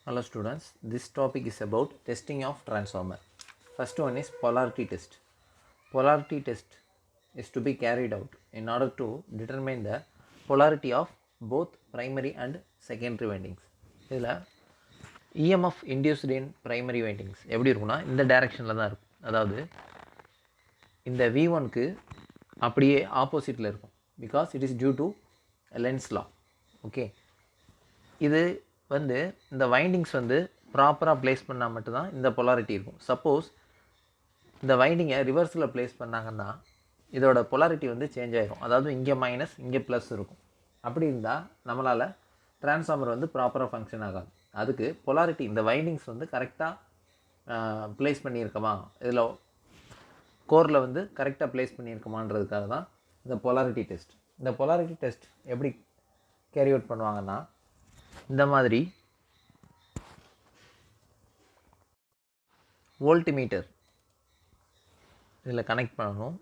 Hello students, this topic is about testing of transformer. First one is polarity test. Polarity test is to be carried out in order to determine the polarity of both primary and secondary windings. இதில் EMF induced in primary windings எப்படி இருக்கும்னா இந்த டைரக்ஷனில் தான் இருக்கும். அதாவது இந்த V1க்கு அப்படியே ஆப்போசிட்டில் இருக்கும். Because it is due to lens law. Okay, இது வந்து இந்த வைண்டிங்ஸ் வந்து ப்ராப்பராக ப்ளேஸ் பண்ணால் மட்டும்தான் இந்த பொலாரிட்டி இருக்கும். சப்போஸ் இந்த வைண்டிங்கை ரிவர்ஸில் ப்ளேஸ் பண்ணாங்கன்னா இதோட பொலாரிட்டி வந்து சேஞ்ச் ஆகிரும். அதாவது இங்கே மைனஸ் இங்கே ப்ளஸ் இருக்கும். அப்படி இருந்தால் நம்மளால் டிரான்ஸ்ஃபார்மர் வந்து ப்ராப்பராக ஃபங்க்ஷன் ஆகாது. அதுக்கு பொலாரிட்டி இந்த வைண்டிங்ஸ் வந்து கரெக்டாக ப்ளேஸ் பண்ணியிருக்கமா, இதில் கோரில் வந்து கரெக்டாக ப்ளேஸ் பண்ணியிருக்கமான்றதுக்காக தான் இந்த பொலாரிட்டி டெஸ்ட். இந்த பொலாரிட்டி டெஸ்ட் எப்படி கேரி அவுட் பண்ணுவாங்கன்னா, இந்த மாதிரி வோல்ட்மீட்டர் இதில் கனெக்ட் பண்ணணும்.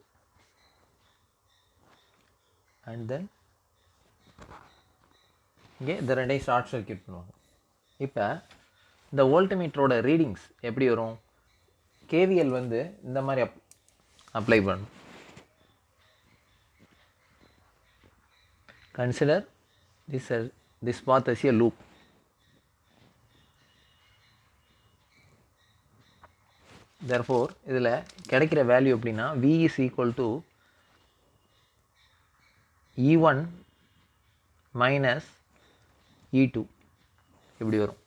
அண்ட் தென் இங்கே இந்த ரெண்டையும் ஷார்ட் சர்க்யூட் பண்ணுவாங்க. இப்போ இந்த வோல்ட்மீட்டரோட ரீடிங்ஸ் எப்படி வரும்? கேவிஎல் வந்து இந்த மாதிரி அப்ளை பண்ணணும். Consider this path as a loop. Therefore இதில் கிடைக்கிற வேல்யூ எப்படின்னா V is equal to E1 minus E2 இப்படி வரும்.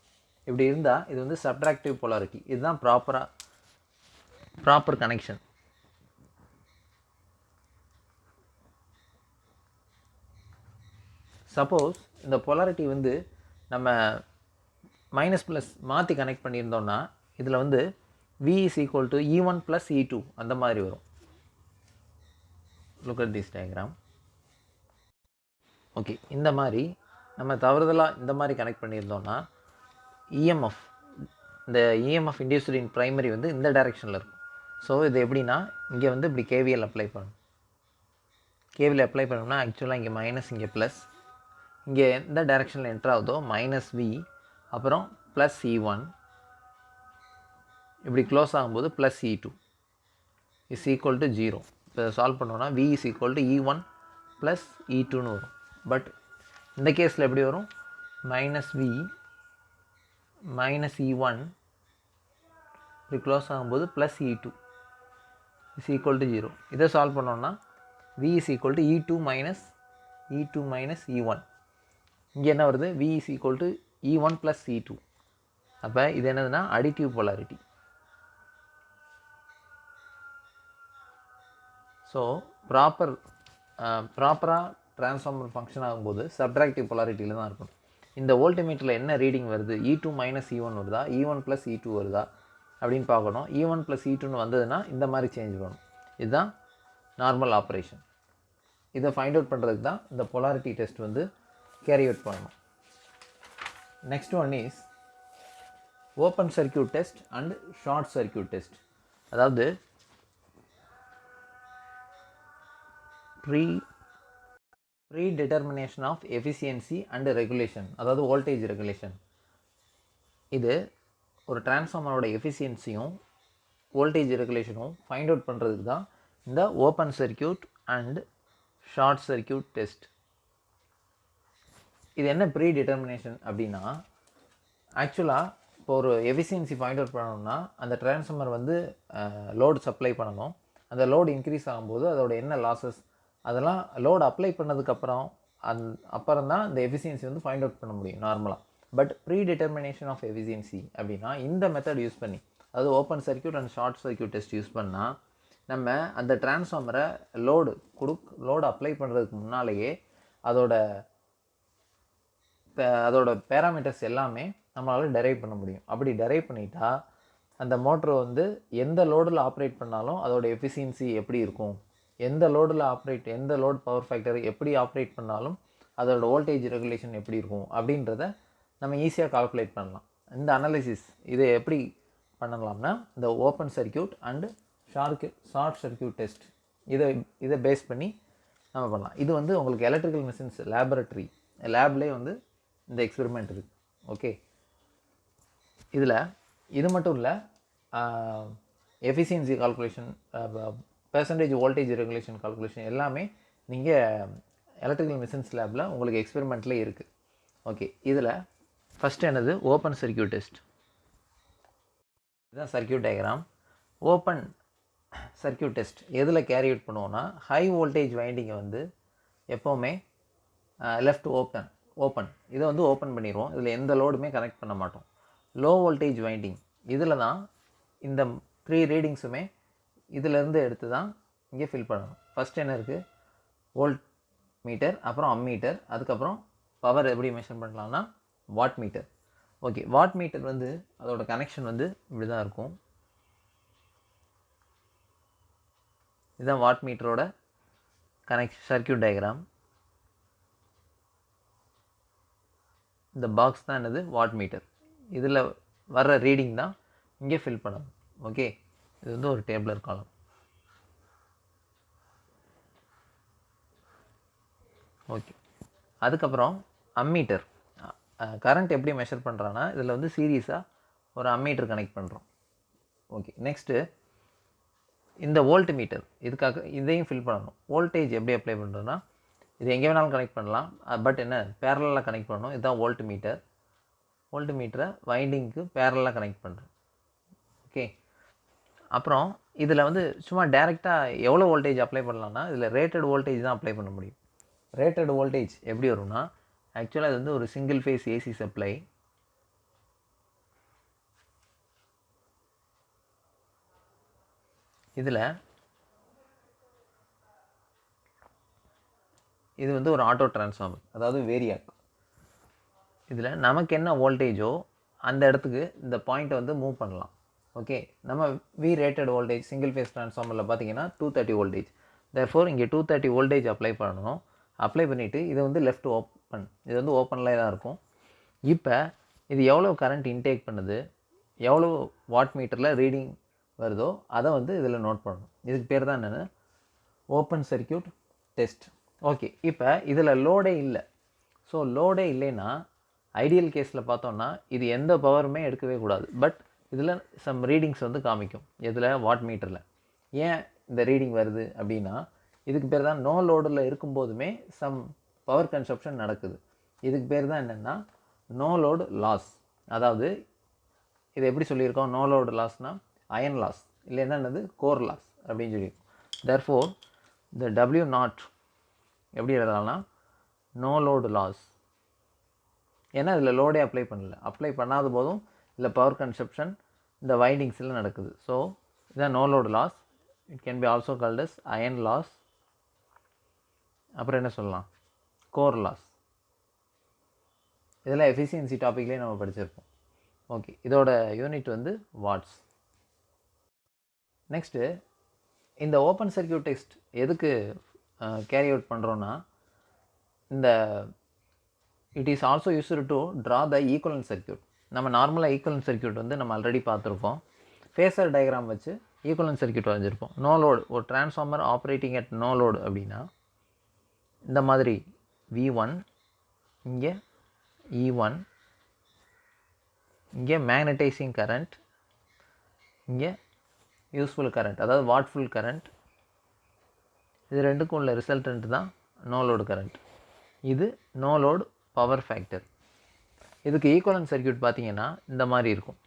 இப்படி இருந்தால் இது வந்து சப்ட்ராக்டிவ் போலாரிட்டி. இதுதான் ப்ராப்பர் கனெக்ஷன். சப்போஸ் இந்த பொலாரிட்டி வந்து நம்ம மைனஸ் ப்ளஸ் மாற்றி கனெக்ட் பண்ணியிருந்தோம்னா இதில் வந்து V is equal to E1 plus E2 அந்த மாதிரி வரும். Look at this diagram. Okay, இந்த மாதிரி நம்ம தவறுதலாக இந்த மாதிரி கனெக்ட் பண்ணியிருந்தோம்னா EMF இந்த EMF induced in primary வந்து இந்த டைரெக்ஷனில் இருக்கும். ஸோ இது எப்படின்னா இங்கே வந்து இப்படி கேவிஎல் அப்ளை பண்ணணும். கேவிஎல் அப்ளை பண்ணோம்னா ஆக்சுவலாக இங்கே மைனஸ் இங்கே ப்ளஸ், இங்கே எந்த டைரெக்ஷனில் என்ட்ரு ஆகுதோ மைனஸ் V, அப்புறம் ப்ளஸ் E1, இப்படி க்ளோஸ் ஆகும்போது plus E2 is equal to 0. இப்போ சால்வ் பண்ணோன்னா V is equal to E1 plus E2ன்னு வரும். பட் இந்த கேஸில் எப்படி வரும்? மைனஸ் V மைனஸ் E1 இப்படி க்ளோஸ் ஆகும்போது plus E2 is equal to 0. இதை சால்வ் பண்ணோன்னா V is equal to E2 minus E1. இங்கே என்ன வருது? V is equal to E1 plus E2. அப்போ இது என்னதுன்னா அடிட்டிவ் பொலாரிட்டி. ஸோ ப்ராப்பராக டிரான்ஸ்ஃபார்மர் ஃபங்க்ஷன் ஆகும்போது சப்ட்ராக்டிவ் பொலாரிட்டியில் தான் இருக்கும். இந்த வோல்ட்மீட்டரில் என்ன ரீடிங் வருது? E2 மைனஸ் E1 வருதா, E1 ப்ளஸ் E2 வருதா அப்படின்னு பார்க்கணும். E1 ப்ளஸ் E2ன்னு வந்ததுன்னா இந்த மாதிரி சேஞ்ச் பண்ணணும். இதுதான் நார்மல் ஆப்ரேஷன். இதை ஃபைண்ட் அவுட் பண்ணுறதுக்கு தான் இந்த பொலாரிட்டி டெஸ்ட் வந்து கேரி அவுட் பண்ணணும். Next one is open circuit test and short circuit test. அதாவது pre determination of efficiency and regulation, அதாவது வோல்டேஜ் ரெகுலேஷன். இது ஒரு டிரான்ஸ்ஃபார்மரோட எஃபிஷியன்சியும் வோல்டேஜ் ரெகுலேஷனும் ஃபைண்ட் அவுட் பண்ணுறதுக்கு தான் இந்த open circuit and short circuit test. இது என்ன ப்ரீ டிட்டர்மினேஷன் அப்படின்னா, ஆக்சுவலாக இப்போ ஒரு எஃபிஷியன்சி ஃபைண்ட் அவுட் பண்ணணும்னா அந்த டிரான்ஸ்ஃபார்மர் வந்து லோடு சப்ளை பண்ணணும். அந்த லோடு இன்க்ரீஸ் ஆகும்போது அதோட என்ன லாஸஸ் அதெல்லாம் லோடு அப்ளை பண்ணதுக்கப்புறம் அப்புறம் தான் இந்த எஃபிஷியன்சி வந்து ஃபைண்ட் அவுட் பண்ண முடியும் நார்மலாக. But pre determination of efficiency அப்படின்னா இந்த மெத்தட் யூஸ் பண்ணி, அதாவது open circuit and short circuit test use பண்ணால் நம்ம அந்த டிரான்ஸ்ஃபார்மரை லோடு அப்ளை பண்ணுறதுக்கு முன்னாலேயே அதோட பேராமீட்டர்ஸ் எல்லாமே நம்மளால் டெரைவ் பண்ண முடியும். அப்படி டெரைவ் பண்ணிட்டா அந்த மோட்ரு வந்து எந்த லோடில் ஆப்ரேட் பண்ணாலும் அதோட எஃபிஷியன்சி எப்படி இருக்கும், எந்த லோட் பவர் ஃபேக்டர் எப்படி ஆப்ரேட் பண்ணாலும் அதோட வோல்டேஜ் ரெகுலேஷன் எப்படி இருக்கும் அப்படின்றத நம்ம ஈஸியாக கால்குலேட் பண்ணலாம். இந்த அனாலிசிஸ் இதை எப்படி பண்ணலாம்னா இந்த open circuit and short circuit test இதை பேஸ் பண்ணி நம்ம பண்ணலாம். இது வந்து உங்களுக்கு எலக்ட்ரிக்கல் மிஷின்ஸ் லேப்லேயே வந்து இந்த எக்ஸ்பெரிமெண்ட் இருக்குது. ஓகே, இதில் இது மட்டும் இல்லை, efficiency calculation, percentage voltage regulation calculation எல்லாமே நீங்கள் எலக்ட்ரிக்கல் மிஷின்ஸ் லேபில் உங்களுக்கு எக்ஸ்பெரிமெண்ட்லேயே இருக்குது. ஓகே, இதில் ஃபஸ்ட்டு என்னது ஓப்பன் சர்க்யூட் டெஸ்ட். இதுதான் circuit diagram. Open circuit test எதில் கேரி அவுட் பண்ணுவோன்னா, ஹை வோல்டேஜ் வைண்டிங்கை வந்து எப்போவுமே லெஃப்ட் ஓப்பன் இதை வந்து ஓப்பன் பண்ணிடுவோம். இதில் எந்த லோடுமே கனெக்ட் பண்ண மாட்டோம். லோ வோல்டேஜ் வைண்டிங் இதில் தான் இந்த 3 ரீடிங்ஸுமே இதிலேருந்து எடுத்து தான் இங்கே ஃபில் பண்ணணும். ஃபஸ்ட் என்ன இருக்குது, வோல்ட் மீட்டர், அப்புறம் அம்மீட்டர், அதுக்கப்புறம் பவர் எப்படி மெஷர் பண்ணலாம்னா watt meter. Okay, watt meter வந்து அதோட கனெக்ஷன் வந்து இப்படி தான் இருக்கும். இதுதான் வாட் மீட்டரோட சர்க்யூட் டயக்ராம். இந்த பாக்ஸ் தான் என்னது வாட் மீட்டர். இதில் வர்ற ரீடிங் தான் இங்கே ஃபில் பண்ணணும். ஓகே, இது வந்து ஒரு டேபிளர் காலம். ஓகே, அதுக்கப்புறம் அம்மீட்டர். கரண்ட் எப்படி மெஷர் பண்ணுறான்னா, இதில் வந்து சீரியஸாக ஒரு அம்மீட்டர் கனெக்ட் பண்ணுறோம். ஓகே, நெக்ஸ்ட்டு இந்த வோல்ட் மீட்டர், இதுக்காக இதையும் ஃபில் பண்ணணும். வோல்டேஜ் எப்படி அப்ளை பண்ணுறோன்னா, இது எங்கே வேணாலும் கனெக்ட் பண்ணலாம், பட் என்ன பேரலாக கனெக்ட் பண்ணணும். இதுதான் வோல்ட் மீட்டர். வோல்ட் மீட்டரை வைண்டிங்க்கு பேரலாக கனெக்ட் பண்ணுறோம். ஓகே, அப்புறம் இதில் வந்து சும்மா டேரெக்டாக எவ்வளோ வோல்டேஜ் அப்ளை பண்ணலாம்னா, இதில் ரேட்டட் வோல்டேஜ் தான் அப்ளை பண்ண முடியும். ரேட்டட் வோல்டேஜ் எப்படி வரும்னா, ஆக்சுவலாக இது வந்து ஒரு சிங்கிள் ஃபேஸ் ஏசி சப்ளை. இதில் இது வந்து ஒரு ஆட்டோ டிரான்ஸ்ஃபார்மர், அதாவது வேரியாக். இதில் நமக்கு என்ன வோல்டேஜோ அந்த இடத்துக்கு இந்த பாயிண்ட்டை வந்து மூவ் பண்ணலாம். ஓகே, நம்ம V rated voltage single phase ட்ரான்ஸ்ஃபார்மரில் பார்த்தீங்கன்னா 230 வோல்டேஜ். தேர்ஃபோர் இங்கே 230 வோல்டேஜ் அப்ளை பண்ணணும். அப்ளை பண்ணிவிட்டு இதை வந்து லெஃப்ட் ஓப்பன், இது வந்து ஓப்பனில் தான் இருக்கும். இப்போ இது எவ்வளோ கரண்ட் இன்டேக் பண்ணுது, எவ்வளோ வாட் மீட்டரில் ரீடிங் வருதோ அதை வந்து இதில் நோட் பண்ணணும். இதுக்கு பேர் தான் என்னென்னு ஓப்பன் சர்க்யூட் டெஸ்ட். ஓகே, இப்போ இதில் லோடே இல்லை. ஸோ லோடே இல்லைன்னா ஐடியல் கேஸில் பார்த்தோன்னா இது எந்த பவருமே எடுக்கவே கூடாது. பட் இதில் சம் ரீடிங்ஸ் வந்து காமிக்கும். இதில் வாட் மீட்டரில் ஏன் இந்த ரீடிங் வருது அப்படின்னா, இதுக்கு பேர் தான் நோ லோடில் இருக்கும்போதுமே சம் பவர் கன்சப்ஷன் நடக்குது. இதுக்கு பேர் தான் என்னென்னா நோ லோடு லாஸ். அதாவது இது எப்படி சொல்லியிருக்கோம், நோ லோடு லாஸ்னால் அயன் லாஸ், இல்லை என்னென்னது கோர் லாஸ் அப்படின்னு சொல்லியிருக்கோம். தேர்ஃபோர் இந்த W0 எப்படி எழுதலாம்னா நோ லோடு லாஸ். ஏன்னா இதில் லோடே அப்ளை பண்ணாத போதும் இல்லை பவர் கன்சப்ஷன் இந்த வைண்டிங்ஸில் நடக்குது. ஸோ இதுதான் no load loss. It can be also called as iron loss. அப்புறம் என்ன சொல்லலாம், கோர் லாஸ். இதெல்லாம் எஃபிஷியன்சி டாப்பிக்லேயே நம்ம படிச்சிருப்போம். ஓகே, இதோட யூனிட் வந்து வாட்ஸ். நெக்ஸ்ட்டு இந்த ஓப்பன் சர்க்யூட் டெஸ்ட் எதுக்கு கேரி அவுட் பண்ணுறோன்னா, இந்த it is also used to draw the equivalent circuit. நம்ம நார்மலாக ஈக்குவலன்ட் சர்க்யூட் வந்து நம்ம ஆல்ரெடி பார்த்துருக்கோம். ஃபேஸர் டயக்ராம் வச்சு ஈக்குவலன்ட் சர்க்யூட் வரைஞ்சிருப்போம். நோ லோடு, ஒரு transformer operating at no load அப்படின்னா இந்த மாதிரி V1, இங்கே E1, இங்கே மேக்னடைசிங் கரண்ட், இங்கே யூஸ்ஃபுல் கரண்ட், அதாவது வாட்ஃபுல் கரண்ட். இது ரெண்டுக்கும் உள்ள ரிசல்டன்ட் தான் நோ லோடு கரண்ட். இது நோ லோடு பவர் ஃபேக்டர். இதுக்கு ஈக்குவலன்ட் சர்க்யூட் பார்த்தீங்கன்னா இந்த மாதிரி இருக்கும்.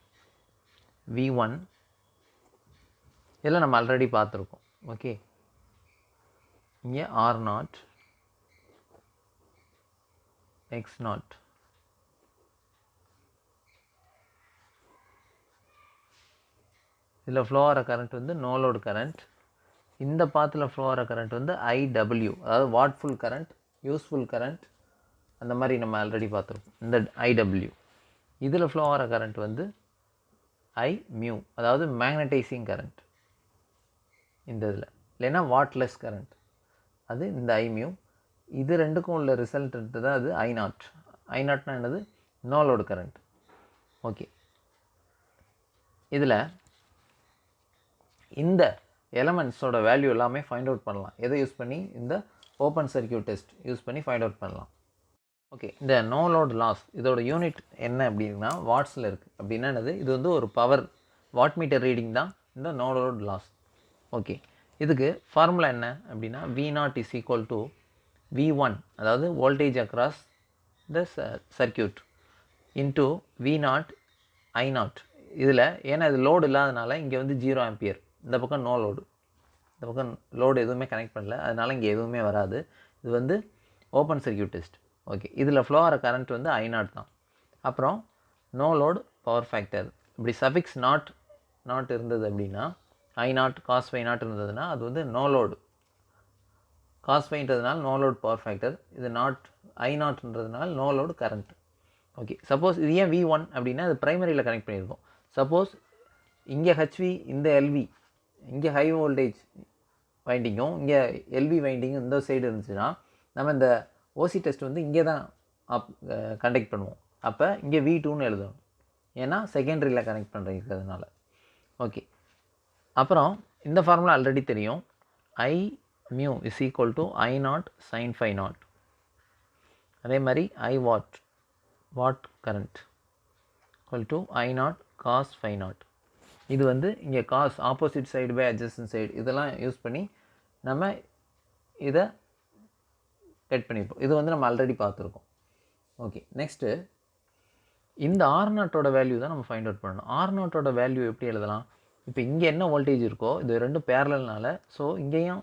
V1 இதெல்லாம் நம்ம ஆல்ரெடி பார்த்துருக்கோம். ஓகே, இங்கே R0, X0. இதில் ஃப்ளோ ஆகிற கரண்ட் வந்து நோ லோடு கரண்ட். இந்த பாத்தில் ஃப்ளோ ஆகிற கரண்ட் வந்து IW, அதாவது வாட்ஃபுல் கரண்ட், யூஸ்ஃபுல் கரண்ட், அந்த மாதிரி நம்ம ஆல்ரெடி பார்த்துருக்கோம். இந்த IW இதில் ஃப்ளோ ஆகிற கரண்ட் வந்து Imu, அதாவது மேக்னடைசிங் கரண்ட். இந்த இதில் இல்லைன்னா வாட்லெஸ் கரண்ட், அது இந்த Imu. இது ரெண்டுக்கும் உள்ள ரிசல்டன்ட் தான் அது I0. I0னா என்னது, நோ லோடு கரண்ட். ஓகே, இதில் இந்த எலமெண்ட்ஸோட வேல்யூ எல்லாமே ஃபைண்ட் அவுட் பண்ணலாம். எதை யூஸ் பண்ணி, இந்த ஓப்பன் சர்க்யூட் டெஸ்ட் யூஸ் பண்ணி ஃபைண்ட் அவுட் பண்ணலாம். ஓகே, இந்த நோ லோட் லாஸ் இதோட யூனிட் என்ன அப்படின்னா வாட்ஸில் இருக்குது. அப்படின்னா என்னது, இது வந்து ஒரு பவர் வாட் மீட்டர் ரீடிங் தான் இந்த நோ லோட் லாஸ். ஓகே, இதுக்கு ஃபார்முலா என்ன அப்படின்னா V0 is equal to V1, அதாவது voltage across the circuit into V0 I0. இதில் ஏன்னா இது லோடு இல்லாதனால இங்கே வந்து 0 ஆம்பியர், இந்த பக்கம் நோ லோடு, இந்த பக்கம் லோடு எதுவுமே கனெக்ட் பண்ணல, அதனால் இங்கே எதுவுமே வராது. இது வந்து ஓப்பன் சர்க்கியூட் டெஸ்ட். ஓகே, இதில் ஃப்ளோ ஆகிற கரண்ட் வந்து I0 தான். அப்புறம் நோ லோடு பவர் ஃபேக்டர், இப்படி சஃபிக்ஸ் நாட் இருந்தது அப்படின்னா I0 cos φ0 இருந்ததுன்னா அது வந்து நோ லோடு. cos φன்றதுனால நோ லோட் பவர் ஃபேக்டர், இது I0ன்றதுனால no load current. Okay, suppose இது ஏன் V1 அப்படின்னா அது ப்ரைமரியில் கனெக்ட் பண்ணியிருக்கோம். சப்போஸ் இங்கே HV, இந்த LV, இங்கே ஹை வோல்டேஜ் வைண்டிங்கும் இங்கே LV வைண்டிங்கும் இந்த சைடு இருந்துச்சுன்னா நம்ம இந்த ஓசி டெஸ்ட் வந்து இங்கே தான் கண்டக்ட் பண்ணுவோம். அப்போ இங்கே V2ன்னு எழுதணும், ஏன்னா செகண்டரியில் கனெக்ட் பண்ணுறதுனால. ஓகே, அப்புறம் இந்த ஃபார்முலா ஆல்ரெடி தெரியும். I mu is equal to I0 sin φ0. அதே மாதிரி I watt current equal to I0 cos φ0. இது வந்து இங்கே cos opposite side by adjacent side இதெல்லாம் யூஸ் பண்ணி நம்ம இதை கட் பண்ணியிருப்போம். இது வந்து நம்ம ஆல்ரெடி பார்த்துருக்கோம். ஓகே, நெக்ஸ்ட்டு இந்த R0ஓட வேல்யூ தான் நம்ம ஃபைண்ட் அவுட் பண்ணணும். R0ஓட வேல்யூ எப்படி எழுதலாம்? இப்போ இங்கே என்ன வோல்டேஜ் இருக்கோ இது ரெண்டும் பேரலல்னால, ஸோ இங்கேயும்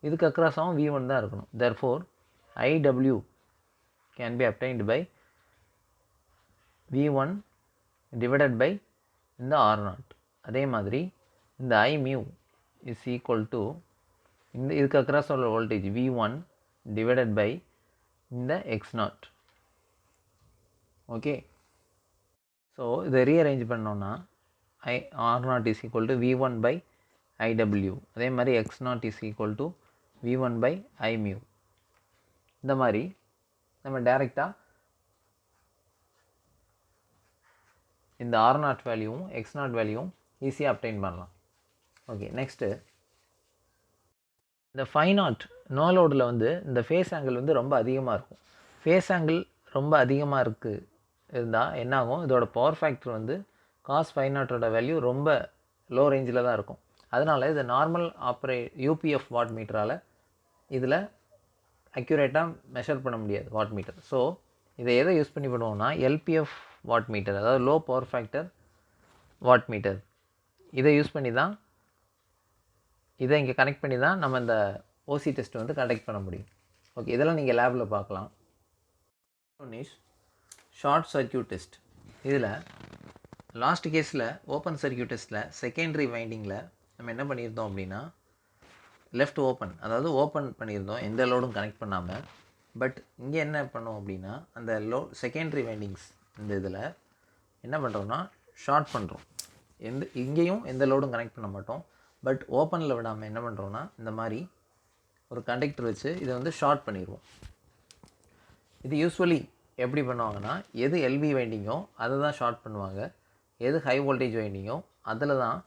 இதுக்கு அக்ராஸாகவும் V1 தான் இருக்கணும். Therefore IW can be obtained by V1 divided by இந்த R0. அதே மாதிரி இந்த I mu is equal to இந்த இதுக்கு அக்ராஸ் உள்ள வோல்டேஜ் V1 டிவைடட் பை இந்த X0. ஓகே, ஸோ இதை ரீஅரேஞ்ச் பண்ணோன்னா R0 is equal to V1 by IW. அதே மாதிரி X0 is equal to V1 by I mu. இந்த மாதிரி நம்ம டைரெக்டாக இந்த R0 வேல்யூவும் X0 வேல்யூவும் ஈஸியாக அப்டைன் பண்ணலாம். ஓகே, நெக்ஸ்ட்டு இந்த φ0 நோ லோடில் வந்து இந்த ஃபேஸ் ஆங்கிள் வந்து ரொம்ப அதிகமாக இருக்கும். ஃபேஸ் ஆங்கிள் ரொம்ப அதிகமாக இருந்தால் என்னாகும், இதோட பவர் ஃபேக்டர் வந்து cos φ0ஓட வேல்யூ ரொம்ப லோ ரேஞ்சில் தான் இருக்கும். அதனால் இது நார்மல் UPF வாட் மீட்டரால் இதில் அக்யூரேட்டாக மெஷர் பண்ண முடியாது வாட் மீட்டர். ஸோ இதை எதை யூஸ் பண்ணி பண்ணுவோம்னா LPF வாட் மீட்டர், அதாவது low power factor watt meter, இதை யூஸ் பண்ணி தான் இதை இங்கே கனெக்ட் பண்ணி தான் நம்ம இந்த ஓசி டெஸ்ட் வந்து கண்டக்ட் பண்ண முடியும். ஓகே, இதெல்லாம் நீங்கள் லேபில் பார்க்கலாம். One is short circuit test. இதில் லாஸ்ட் கேஸில் ஓப்பன் சர்க்கியூட் டெஸ்ட்டில் செகண்டரி வைண்டிங்கில் நம்ம என்ன பண்ணியிருந்தோம் அப்படின்னா லெஃப்ட் ஓப்பன், அதாவது ஓப்பன் பண்ணியிருந்தோம், எந்த லோடும் கனெக்ட் பண்ணாமல். பட் இங்கே என்ன பண்ணோம் அப்படின்னா அந்த செகண்டரி வைண்டிங்ஸ் இந்த இதில் என்ன பண்ணுறோம்னா ஷார்ட் பண்ணுறோம். இங்கேயும் எந்த லோடும் கனெக்ட் பண்ண மாட்டோம். பட் ஓப்பனில் விடாமல் என்ன பண்ணுறோன்னா இந்த மாதிரி ஒரு கண்டக்டர் வச்சு இதை வந்து ஷார்ட் பண்ணிடுவோம். இது யூஸ்வலி எப்படி பண்ணுவாங்கன்னா எது LV வைண்டிங்கோ அதை தான் ஷார்ட் பண்ணுவாங்க, எது ஹை வோல்டேஜ் வைண்டிங்கோ அதில் தான்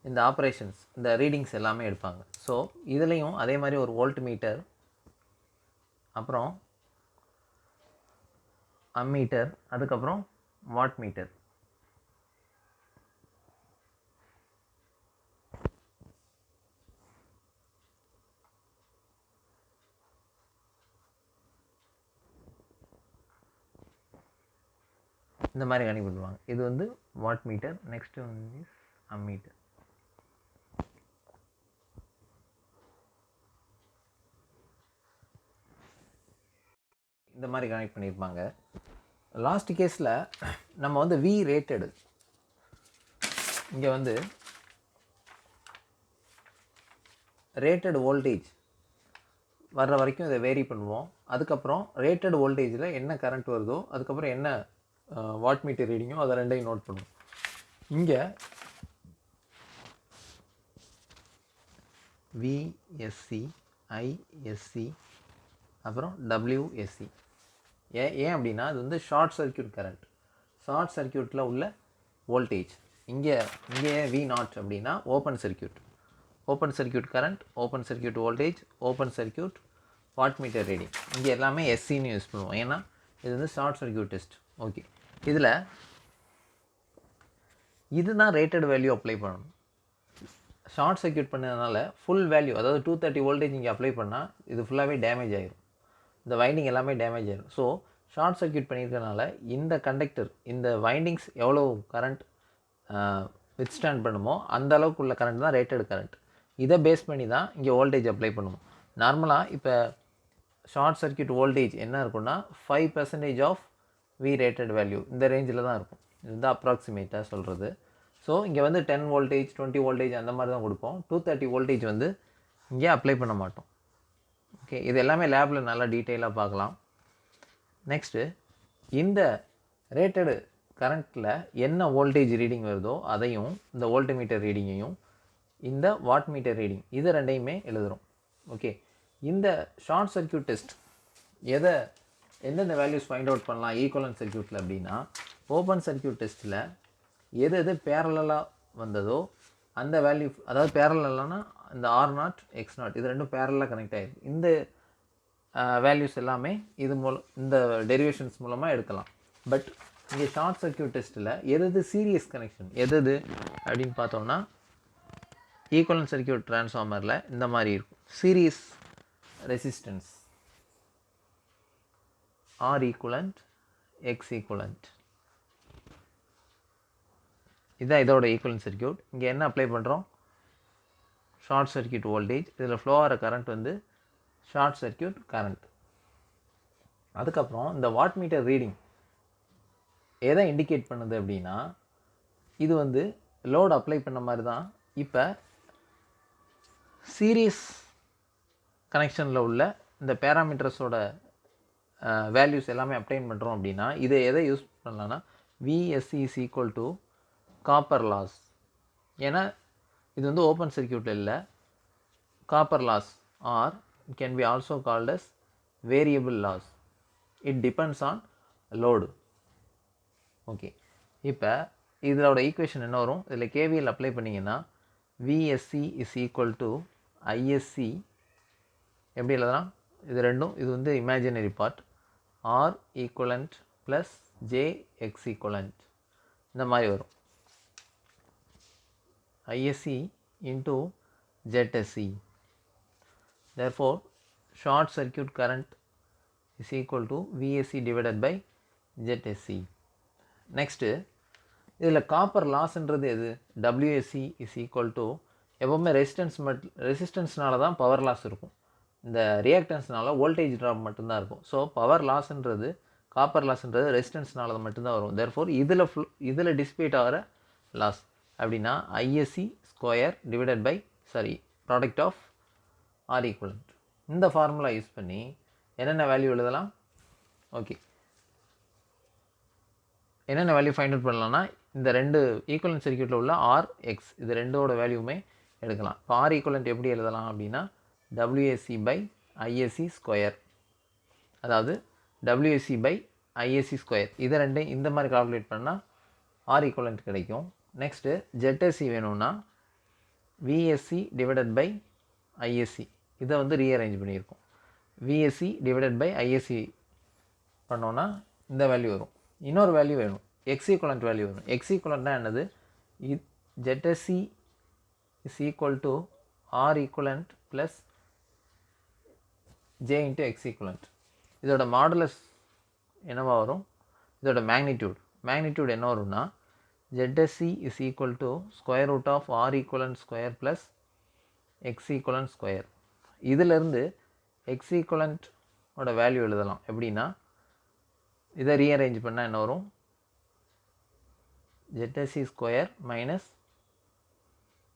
இந்த ஆப்ரேஷன்ஸ் இந்த ரீடிங்ஸ் எல்லாமே எடுப்பாங்க. ஸோ இதுலேயும் அதே மாதிரி ஒரு வோல்ட் மீட்டர், அப்புறம் அம்மீட்டர், அதுக்கப்புறம் வாட் மீட்டர். இந்த மாதிரி கனெக்ட் பண்ணுவாங்க. இது வந்து வாட் மீட்டர். நெக்ஸ்ட்டு வந்து அம்மீட்டர். இந்த மாதிரி கனெக்ட் பண்ணியிருப்பாங்க. லாஸ்ட் கேஸில் நம்ம வந்து V ரேட்டடு இங்கே வந்து ரேட்டட் வோல்டேஜ் வர்ற வரைக்கும் இதை வேரி பண்ணுவோம். அதுக்கப்புறம் ரேட்டட் வோல்டேஜில் என்ன கரண்ட் வருதோ அதுக்கப்புறம் என்ன வாட் மீட்டர் ரீடிங்கோ அதை ரெண்டையும் நோட் பண்ணுவோம். இங்கே VSC, ISC, அப்புறம் WSC. ஏன் அப்படின்னா அது வந்து ஷார்ட் சர்க்கியூட் கரண்ட், ஷார்ட் சர்க்கியூட்டில் உள்ள வோல்டேஜ். இங்கே V0 அப்படின்னா open circuit current, open circuit voltage, open circuit watt meter reading. இங்கே எல்லாமே SCன்னு யூஸ் பண்ணுவோம். ஏன்னா இது வந்து ஷார்ட் சர்க்யூட் டெஸ்ட். ஓகே, இதில் இதுதான் ரேட்டட் வேல்யூ அப்ளை பண்ணணும். ஷார்ட் சர்க்யூட் பண்ணதுனால ஃபுல் வேல்யூ, அதாவது 230 வோல்டேஜ் இங்கே அப்ளை பண்ணால் இது ஃபுல்லாகவே டேமேஜ் ஆகிரும், இந்த வைண்டிங் எல்லாமே டேமேஜ் ஆகிரும். ஸோ ஷார்ட் சர்க்யூட் பண்ணியிருக்கனால இந்த கண்டக்டர், இந்த வைண்டிங்ஸ் எவ்வளோ கரண்ட் வித்ஸ்டாண்ட் பண்ணுமோ அந்த அளவுக்கு உள்ள கரண்ட் தான் ரேட்டட் கரண்ட். இதை பேஸ் பண்ணி தான் இங்கே வோல்டேஜ் அப்ளை பண்ணுவோம். நார்மலாக இப்போ ஷார்ட் சர்க்யூட் வோல்டேஜ் என்ன இருக்குன்னா 5% ஆஃப் வி ரேட்டட் வேல்யூ, இந்த ரேஞ்சில் தான் இருக்கும். இதுதான் அப்ராக்சிமேட்டாக சொல்கிறது. ஸோ இங்கே வந்து 10 வோல்டேஜ் 20 வோல்டேஜ் அந்த மாதிரி தான் கொடுப்போம். 230 வோல்டேஜ் வந்து இங்கே அப்ளை பண்ண மாட்டோம். ஓகே, இது எல்லாமே லேபில் நல்லா டீட்டெயிலாக பார்க்கலாம். நெக்ஸ்ட்டு, இந்த ரேட்டடு கரண்ட்டில் என்ன வோல்டேஜ் ரீடிங் வருதோ அதையும், இந்த வோல்ட் மீட்டர் ரீடிங்கையும், இந்த வாட் மீட்டர் ரீடிங், இது ரெண்டையுமே எழுதுகிறோம். ஓகே, இந்த ஷார்ட் சர்க்யூட் டெஸ்ட் எந்தெந்த வேல்யூஸ் ஃபைண்ட் அவுட் பண்ணலாம் ஈக்குவலன்ட் சர்க்யூட்டில் அப்படின்னா, ஓப்பன் சர்க்யூட் டெஸ்ட்டில் எது பேரலாக வந்ததோ அந்த வேல்யூ, அதாவது பேரலானா இந்த R0 X0 இது ரெண்டும் பேரலாக கனெக்ட் ஆகிருக்கு. இந்த வேல்யூஸ் எல்லாமே இது மூலம், இந்த டெரிவேஷன்ஸ் மூலமாக எடுக்கலாம். பட் இங்கே ஷார்ட் சர்க்யூட் டெஸ்ட்டில் எது சீரியஸ் கனெக்ஷன் எது அப்படின்னு பார்த்தோம்னா, ஈக்குவலன்ட் சர்க்யூட் ட்ரான்ஸ்ஃபார்மரில் இந்த மாதிரி இருக்கும். Series resistance R equivalent X equivalent, இதுதான் இதோட ஈக்குவலன்ட் சர்க்யூட். இங்கே என்ன அப்ளை பண்ணுறோம், ஷார்ட் சர்க்யூட் வோல்டேஜ், இதில் ஃப்ளோ ஆகிற கரண்ட் வந்து ஷார்ட் சர்க்யூட் கரண்ட். அதுக்கப்புறம் இந்த வாட் மீட்டர் ரீடிங் எதை இண்டிகேட் பண்ணுது அப்படின்னா, இது வந்து லோடு அப்ளை பண்ண மாதிரி தான். இப்போ சீரியஸ் கனெக்ஷனில் உள்ள இந்த பேராமீட்டர்ஸோட வேல்யூஸ் எல்லாமே அப்ளைன் பண்ணுறோம் அப்படின்னா, இதை எதை யூஸ் பண்ணலான்னா VSC is equal to copper loss. ஏன்னா இது வந்து ஓப்பன் சர்க்யூட்டில் இல்லை, copper loss are can be also called as variable loss. It depends on load. Okay, இப்போ இதோட ஈக்குவேஷன் என்ன வரும், இதில் KVL அப்ளை பண்ணிங்கன்னா VSC is equal to ISC. எப்படி எழுதலாம், இது ரெண்டும், இது வந்து imaginary part, R equivalent plus JX equivalent, இந்த மாதிரி வரும். ISC into ZSC. Therefore, short circuit current is equal to VSC divided by ZSC. Next, இதில் காப்பர் லாஸ்ன்றது எது, WSC is equal to, எப்போவுமே ரெசிஸ்டன்ஸ்னால தான் பவர் லாஸ் இருக்கும், இந்த ரியாக்டன்ஸ்னால வோல்டேஜ் ட்ராப் மட்டும்தான் இருக்கும். ஸோ பவர் லாஸ்ன்றது, காப்பர் லாஸ்ன்றது ரெசிஸ்டன்ஸ்னால மட்டும்தான் வரும். தேர்ஃபோர் இதில் டிஸ்பேட் ஆகிற லாஸ் அப்படின்னா ISC square divided by product of R equivalent. இந்த ஃபார்முலா யூஸ் பண்ணி என்னென்ன வேல்யூ எழுதலாம். ஓகே, என்னென்ன வேல்யூ ஃபைண்ட் அவுட் பண்ணலாம்னா, இந்த ரெண்டு ஈக்குவலண்ட் சர்க்யூட்டில் உள்ள RX இது ரெண்டோட வேல்யூமே எடுக்கலாம். இப்போ R ஈக்குவலண்ட் எப்படி எழுதலாம் அப்படின்னா WSC பை ISC ஸ்கொயர், அதாவது WSC பை ISC ஸ்கொயர், இதை ரெண்டையும் இந்த மாதிரி கால்குலேட் பண்ணால் R ஈக்குவலண்ட் கிடைக்கும். நெக்ஸ்ட்டு ZSC வேணும்னா VSC டிவைடட் பை ISC, இதை வந்து ரீஅரேஞ்ச் பண்ணியிருக்கோம். VSC டிவைடட் பை ISC பண்ணோன்னா இந்த வேல்யூ வரும். இன்னொரு வேல்யூ வேணும், X ஈக்குவலண்ட் வேல்யூ வரும். X ஈக்குவலண்ட்னா என்னது, ZSC is equal to R equivalent plus J into X equivalent. இதோட மாடுலஸ் என்னவா வரும், இதோட மேக்னிடியூட் என்ன வரும்னா ZSC is equal to square root of R equivalent square plus X equivalent square. இதிலிருந்து X equivalent ஓட வேல்யூ எழுதலாம். எப்படின்னா இதை ரீஅரேஞ்ச் பண்ணால் என்ன வரும், ZSC square minus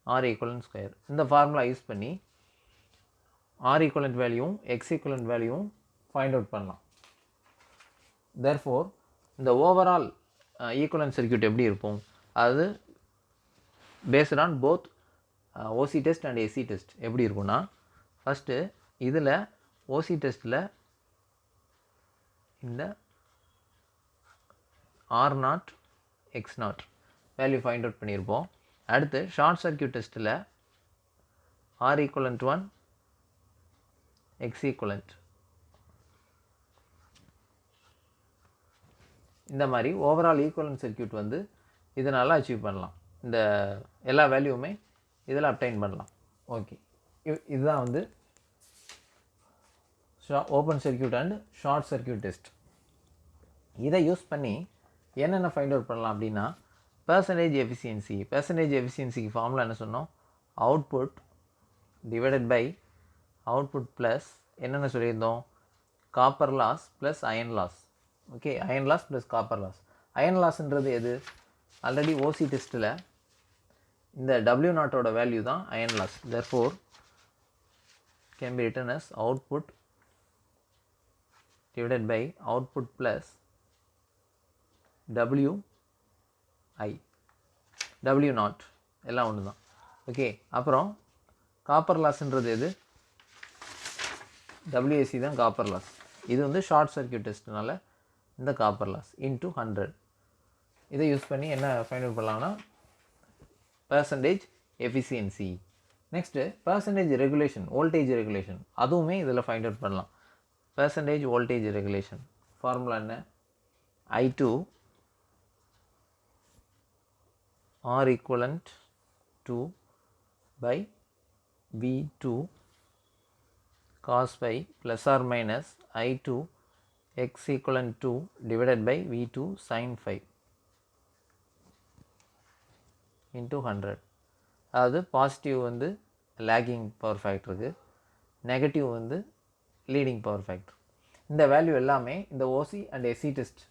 R equivalent square. இந்த ஃபார்முலா யூஸ் பண்ணி R equivalent வேல்யூவும் X equivalent வேல்யூவும் ஃபைண்ட் அவுட் பண்ணலாம். தேர்ஃபோர் இந்த ஓவரால் ஈக்குவலன்ட் சர்க்யூட் எப்படி இருக்கும், அது based on both OC test and AC test எப்படி இருக்கும்னா, ஃபஸ்ட்டு இதில் OC டெஸ்ட்டில் இந்த R0 X0 value find out பண்ணியிருப்போம். அடுத்து ஷார்ட் சர்க்யூட் டெஸ்ட்டில் R ஈக்குவலண்ட் 1 X ஈக்குவலண்ட், இந்த மாதிரி ஓவரால் ஈக்குவலன்ட் சர்க்யூட் வந்து இதனால் அச்சீவ் பண்ணலாம். இந்த எல்லா வேல்யூவுமே இதில் அப்டைன் பண்ணலாம். ஓகே, இதுதான் வந்து open circuit and short circuit test. இதை யூஸ் பண்ணி என்னென்ன ஃபைண்ட் அவுட் பண்ணலாம் அப்படின்னா, பெர்சன்டேஜ் எஃபிஷியன்சிக்கு ஃபார்முலா என்ன சொன்னோம், output divided by output plus என்னென்ன சொல்லியிருந்தோம், copper loss plus iron loss. Okay, iron loss plus copper loss. Iron லாஸ்ன்றது எது, ஆல்ரெடி ஓசி டெஸ்ட்டில் இந்த W நாட்டோட வேல்யூ தான் iron loss. therefore can be written as output divided by output plus WI, W not எல்லாம் ஒன்று தான். Okay, அப்புறம் காப்பர் லாஸ்ன்றது எது, WAC தான் காப்பர் லாஸ். இது வந்து ஷார்ட் சர்க்யூட் டெஸ்ட்னால இந்த காப்பர் லாஸ் இன்ட்டு 100. இதை யூஸ் பண்ணி என்ன ஃபைண்ட் அவுட் பண்ணலாம்னா percentage efficiency. Next percentage regulation, voltage regulation, அதுவுமே இதில் ஃபைண்ட் அவுட் பண்ணலாம். பெர்சன்டேஜ் வோல்டேஜ் ரெகுலேஷன் ஃபார்முலா என்ன, I2 R equivalent to by V2 cos phi plus or minus I2 x equivalent to divided by V2 sin phi into 100. அதாவது positive வந்து lagging power ஃபேக்டருக்கு, negative வந்து leading power factor. இந்த value எல்லாமே இந்த ஓசி and SC test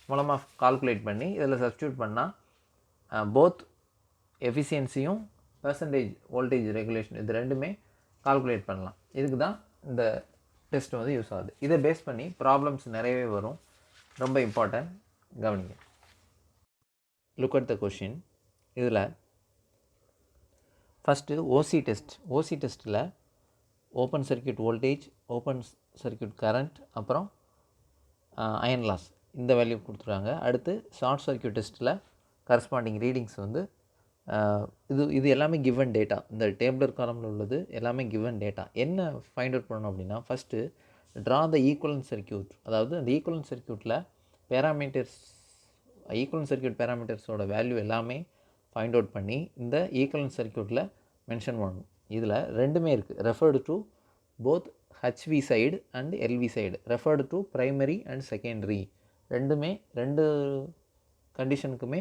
மூலமாக calculate பண்ணி இதில் substitute பண்ணால் போத் எஃபிஷியன்சியும் பெர்சன்டேஜ் வோல்டேஜ் ரெகுலேஷன் இது ரெண்டுமே கால்குலேட் பண்ணலாம். இதுக்கு தான் இந்த டெஸ்ட் வந்து யூஸ் ஆகுது. இதை பேஸ் பண்ணி ப்ராப்ளம்ஸ் நிறையவே வரும், ரொம்ப இம்பார்ட்டன்ட், கவனிங்க. Look at the question. இதில் ஃபஸ்ட்டு ஓசி டெஸ்ட்டில் open circuit voltage, open circuit current, அப்புறம் அயன் லாஸ் இந்த வேல்யூ கொடுத்துருக்காங்க. அடுத்து ஷார்ட் சர்க்யூட் டெஸ்ட்டில் கரஸ்பாண்டிங் ரீடிங்ஸ் வந்து இது எல்லாமே கிவன் டேட்டா. இந்த டேபிளர் காலமில் உள்ளது எல்லாமே கிவன் டேட்டா. என்ன ஃபைண்ட் அவுட் பண்ணணும் அப்படின்னா, first draw the equivalent circuit. அதாவது அந்த ஈக்குவலன்ட் சர்க்யூட்டில் ஈக்குவலன்ட் சர்க்யூட் பேராமீட்டர்ஸோட வேல்யூ எல்லாமே ஃபைண்ட் அவுட் பண்ணி இந்த ஈக்குவலன்ட் சர்க்யூட்டில் மென்ஷன் பண்ணணும். இதில் ரெண்டுமே இருக்குது, referred to both HV side and LV side, referred to primary and secondary. ரெண்டு கண்டிஷனுக்குமே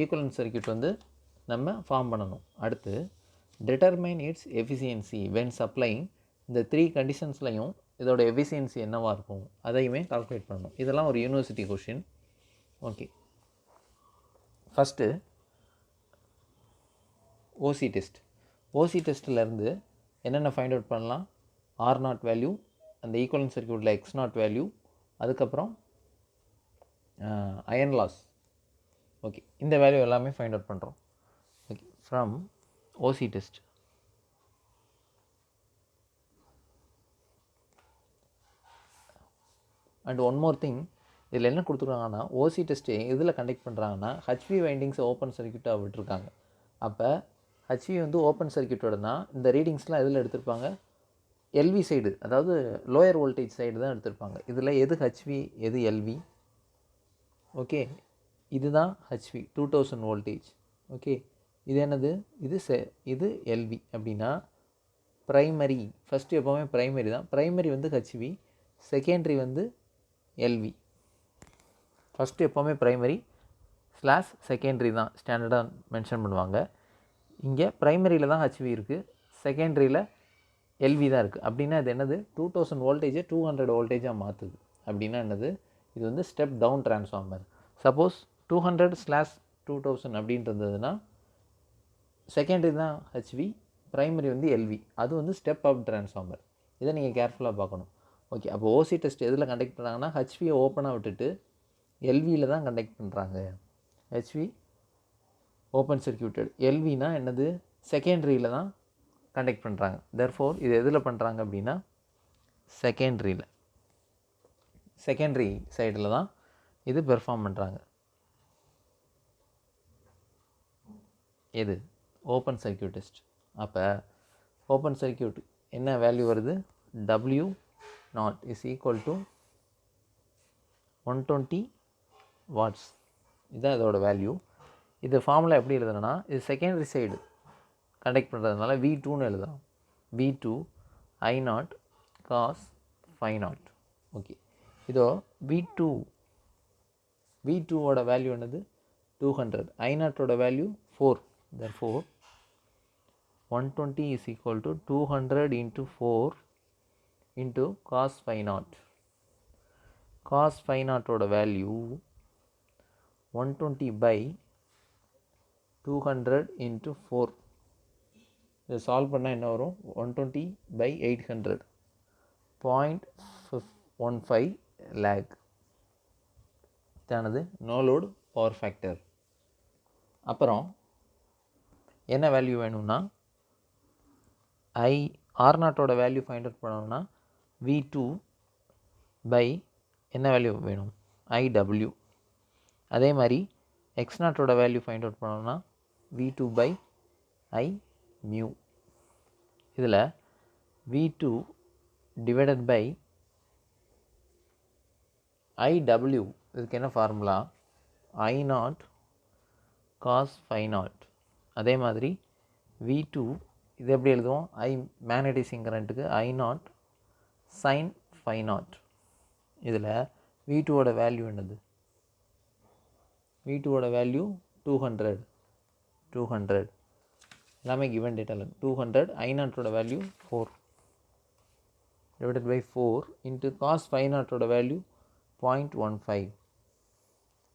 ஈக்குவலன்ட் சர்க்யூட் வந்து நம்ம ஃபார்ம் பண்ணணும். அடுத்து determine its efficiency when supplying. இந்த 3 கண்டிஷன்ஸ்லையும் இதோட எஃபிஷியன்சி என்னவாக இருக்கும் அதையுமே கால்குலேட் பண்ணணும். இதெல்லாம் ஒரு யூனிவர்சிட்டி கொஷின். ஓகே, ஃபஸ்ட்டு ஓசி டெஸ்ட்டிலேருந்து என்னென்ன ஃபைண்ட் அவுட் பண்ணலாம், R0 வேல்யூ, அந்த ஈக்குவலன்ட் சர்க்யூட்டில் X0 வேல்யூ, அதுக்கப்புறம் அயன் லாஸ். ஓகே, இந்த வேல்யூ எல்லாமே ஃபைண்ட் அவுட் பண்ணுறோம். Okay, from OC test. And one more thing, இதில் என்ன கொடுத்துருக்காங்கன்னா, ஓசி டெஸ்ட்டு இதில் கண்டக்ட் பண்ணுறாங்கன்னா ஹச்வி வைண்டிங்ஸை ஓப்பன் சர்க்யூட்டாக விட்டுருக்காங்க. அப்போ ஹச்வி வந்து ஓப்பன் சர்க்யூட்டோடனா இந்த ரீடிங்ஸ்லாம் எதில் எடுத்திருப்பாங்க, எல்வி சைடு, அதாவது லோயர் வோல்டேஜ் சைடு தான் எடுத்திருப்பாங்க. இதில் எது ஹச்வி எது எல்வி? ஓகே, இதுதான் ஹச்வி 2000 வோல்டேஜ். ஓகே, இது என்னது, இது எல்வி. அப்படின்னா ப்ரைமரி, ஃபஸ்ட்டு எப்போவுமே ப்ரைமரி தான். ப்ரைமரி வந்து ஹச்வி, செகண்டரி வந்து எல்வி. ஃபஸ்ட்டு எப்போவுமே ப்ரைமரி ஸ்லாஷ் செகண்டரி தான் ஸ்டாண்டர்டாக மென்ஷன் பண்ணுவாங்க. இங்கே ப்ரைமரியில் தான் ஹச்வி இருக்குது, செகண்டரியில் எல்வி தான் இருக்குது. அப்படின்னா இது என்னது, 2000 வோல்டேஜை 200 வோல்டேஜாக மாற்றுது. அப்படின்னா என்னது, இது வந்து ஸ்டெப் டவுன் டிரான்ஸ்ஃபார்மர். சப்போஸ் 200/2000 அப்படின்றதுனா செகண்டரி தான் ஹச்வி, ப்ரைமரி வந்து எல்வி, அது வந்து ஸ்டெப் அப் டிரான்ஸ்ஃபார்மர். இதை நீங்கள் கேர்ஃபுல்லாக பார்க்கணும். ஓகே, அப்போ ஓசி டெஸ்ட் எதில் கண்டக்ட் பண்ணுறாங்கன்னா ஹச்வியை ஓப்பனாக விட்டுட்டு எல்வியில் தான் கண்டக்ட் பண்ணுறாங்க. ஹச்வி ஓப்பன் சர்க்யூட்டட், எல்வினா என்னது, செகண்டரியில் தான் கண்டக்ட் பண்ணுறாங்க. therefore இது எதில் பண்ணுறாங்க அப்படின்னா செகண்டரி சைடில் தான் இது பெர்ஃபார்ம் பண்ணுறாங்க. எது, ஓப்பன் சர்க்யூட் டெஸ்ட். அப்போ ஓப்பன் சர்க்யூட் என்ன வேல்யூ வருது, W0 is equal to 120 watts. இதுதான் இதோட வேல்யூ. இது ஃபார்முலா எப்படி எழுதுனா, இது செகண்டரி சைடு கண்டக்ட் பண்ணுறதுனால V2ன்னு எழுதலாம். V2 I0 cos φ0. ஓகே, இதோ V2ஓட வேல்யூ என்னது 200, I0ஓட value 4. therefore 120 is equal to 200 into 4 into cos φ0. cos φ0ஓட வேல்யூ 120 by 200 into 4. இதை சால்வ் பண்ணால் என்ன வரும்? 120 by 800, 0.15 lag. இதானது நோ லோட் பவர் ஃபேக்டர். அப்புறம் என்ன வேல்யூ வேணும்னா, R0ஓட வேல்யூ ஃபைண்ட் அவுட் பண்ணணும்னா V2 by என்ன வேல்யூ வேணும்? IW. அதே மாதிரி X0ஓட வேல்யூ ஃபைண்ட் அவுட் பண்ணணும்னா V2 by I mu. இதில் V2 டிவைடட் பை IW, இதுக்கு என்ன ஃபார்முலா? I0 cos φ0. அதே மாதிரி V2 இது எப்படி எழுதுவோம்? மேக்னடைசிங் கரண்ட்டுக்கு I0 sin φ0. இதில் V2ஓட வேல்யூ என்னது? V2ஓட வேல்யூ 200 எல்லாமே கிவன் டேட்டாவில் 200. I0ஓட value 4 divided by 4 into cos φ0ஓட வேல்யூ 0.15.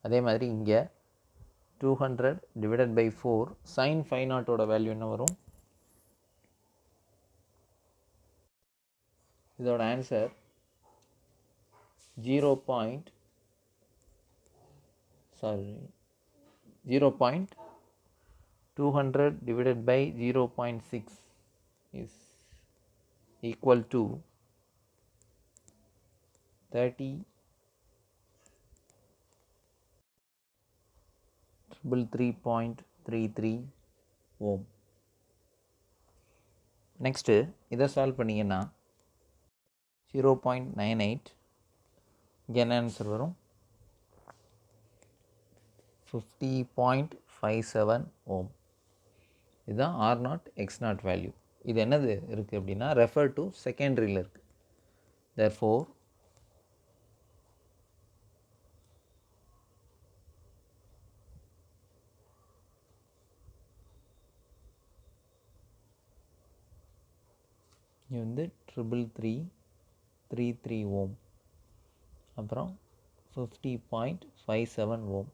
அதே மாதிரி இங்கே 200 டிவைடட் பை 4 sin φ0ஓட வேல்யூ என்ன வரும்? இதோட answer 0.200 divided by 0.6 is equal to 33.33 ohm. Next இதை சால்வ் பண்ணிங்கன்னா 0.98. இங்கே என்ன ஆன்சர் வரும்? 50.57 ohm. இதுதான் R0 X0 வேல்யூ. இது என்னது இருக்குது அப்படின்னா ரெஃபர் டு செகண்டரியில் இருக்குது. therefore இது வந்து 33.33 ohm. அப்புறம் 50.57 ohm.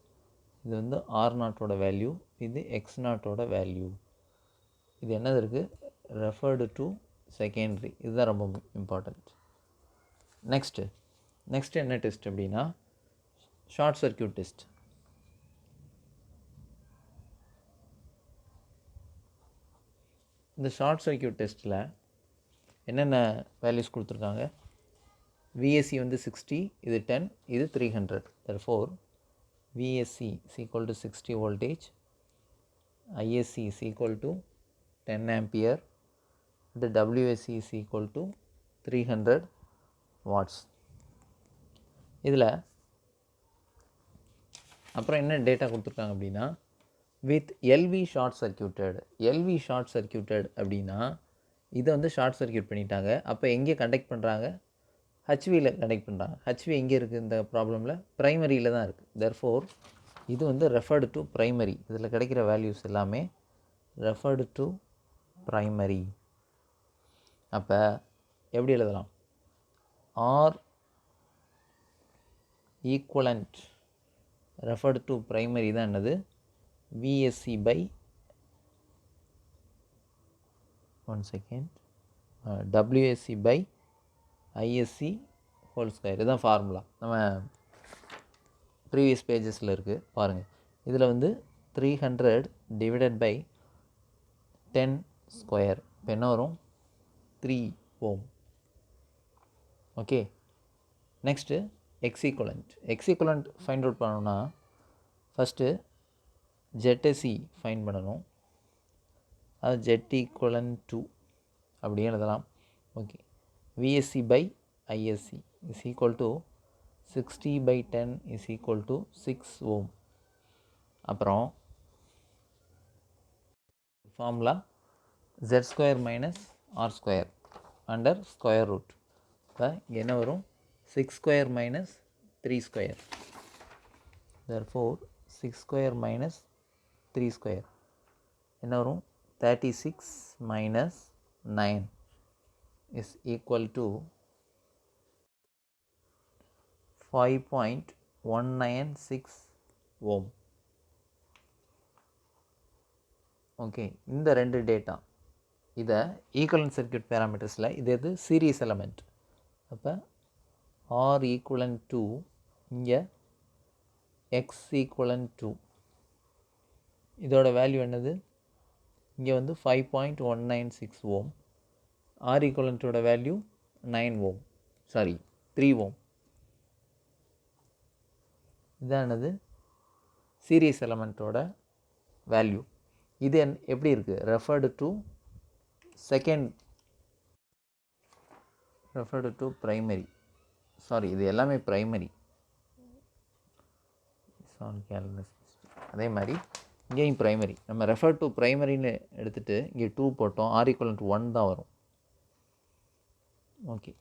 இது வந்து R0ஓட வேல்யூ, இது X0ஓட வேல்யூ. இது என்னது இருக்குது? Referred to secondary. இதுதான் ரொம்ப இம்பார்ட்டண்ட். நெக்ஸ்ட்டு என்ன டெஸ்ட் அப்படின்னா ஷார்ட் சர்க்யூட் டெஸ்ட். இந்த ஷார்ட் சர்க்யூட் டெஸ்ட்டில் என்னென்ன வேல்யூஸ் கொடுத்துருக்காங்க? VSC வந்து 60, இது 10, இது 300. therefore VSC is equal to 60 voltage, ISC is equal to 10 ampere, the WSC is equal to 300 watts. இதில் அப்புறம் என்ன டேட்டா கொடுத்துருக்காங்க அப்படின்னா வித் LV ஷார்ட் சர்க்யூட்டட் அப்படின்னா இதை வந்து ஷார்ட் சர்க்யூட் பண்ணிட்டாங்க. அப்போ எங்கே கண்டக்ட் பண்ணுறாங்க? HVயில் கண்டக்ட் பண்ணுறாங்க. HV எங்கே இருக்குது இந்த ப்ராப்ளமில்? ப்ரைமரியில் தான் இருக்குது. therefore இது வந்து ரெஃபர்டு டு ப்ரைமரி. இதில் கிடைக்கிற வேல்யூஸ் எல்லாமே ரெஃபர்டு டு ப்ரைமரி. அப்போ எப்படி எழுதலாம்? R equivalent referred to primary தான் என்னது? VSC by WSC by ISC whole square. இதுதான் ஃபார்முலா. நம்ம ப்ரீவியஸ் பேஜஸில் இருக்குது பாருங்கள். இதில் வந்து 300 டிவைடட் பை 10 ஸ்கொயர். இப்போ என்ன வரும்? 3 ohm. Okay, next X equivalent find out பண்ணணும்னா ஃபஸ்ட்டு ZSC ஃபைண்ட் பண்ணணும். அது Z=2 அப்படியே எழுதலாம். Okay, VSC by ISC is equal to 60/10 is equal to 6 ohm. அப்புறம் formula z square minus r square under square root. இப்போ என்ன வரும் 6 square minus 3 square. Therefore 6 square minus 3 square என்ன வரும் 36 minus 9 is equal to 5.196 ohm. Okay, இந்த ரெண்டு data இதை equivalent circuit பேராமீட்டர்ஸில் இது எது சீரீஸ் எலமெண்ட். அப்போ ஆர் ஈக்குவலன்ட் டு இங்கே எக்ஸ் ஈக்குவலன்ட் டு இதோட வேல்யூ என்னது இங்கே வந்து 5.196 ஓம். ஆர் ஈக்குவலன்ட்டோட வேல்யூ 9 ஓம், சாரி 3 ஓம். இதானது சீரீஸ் எலமெண்ட்டோட வேல்யூ. இது எப்படி இருக்குது ரெஃபர்டு டு ப்ரைமரி, சாரி இது எல்லாமே ப்ரைமரி. அதே மாதிரி இங்கேயும் ப்ரைமரி. நம்ம ரெஃபர் டு ப்ரைமரின்னு எடுத்துகிட்டு இங்கே 2 போட்டோம், ஆர் ஈக்குவலன்ட் 1 தான் வரும். ஓகே,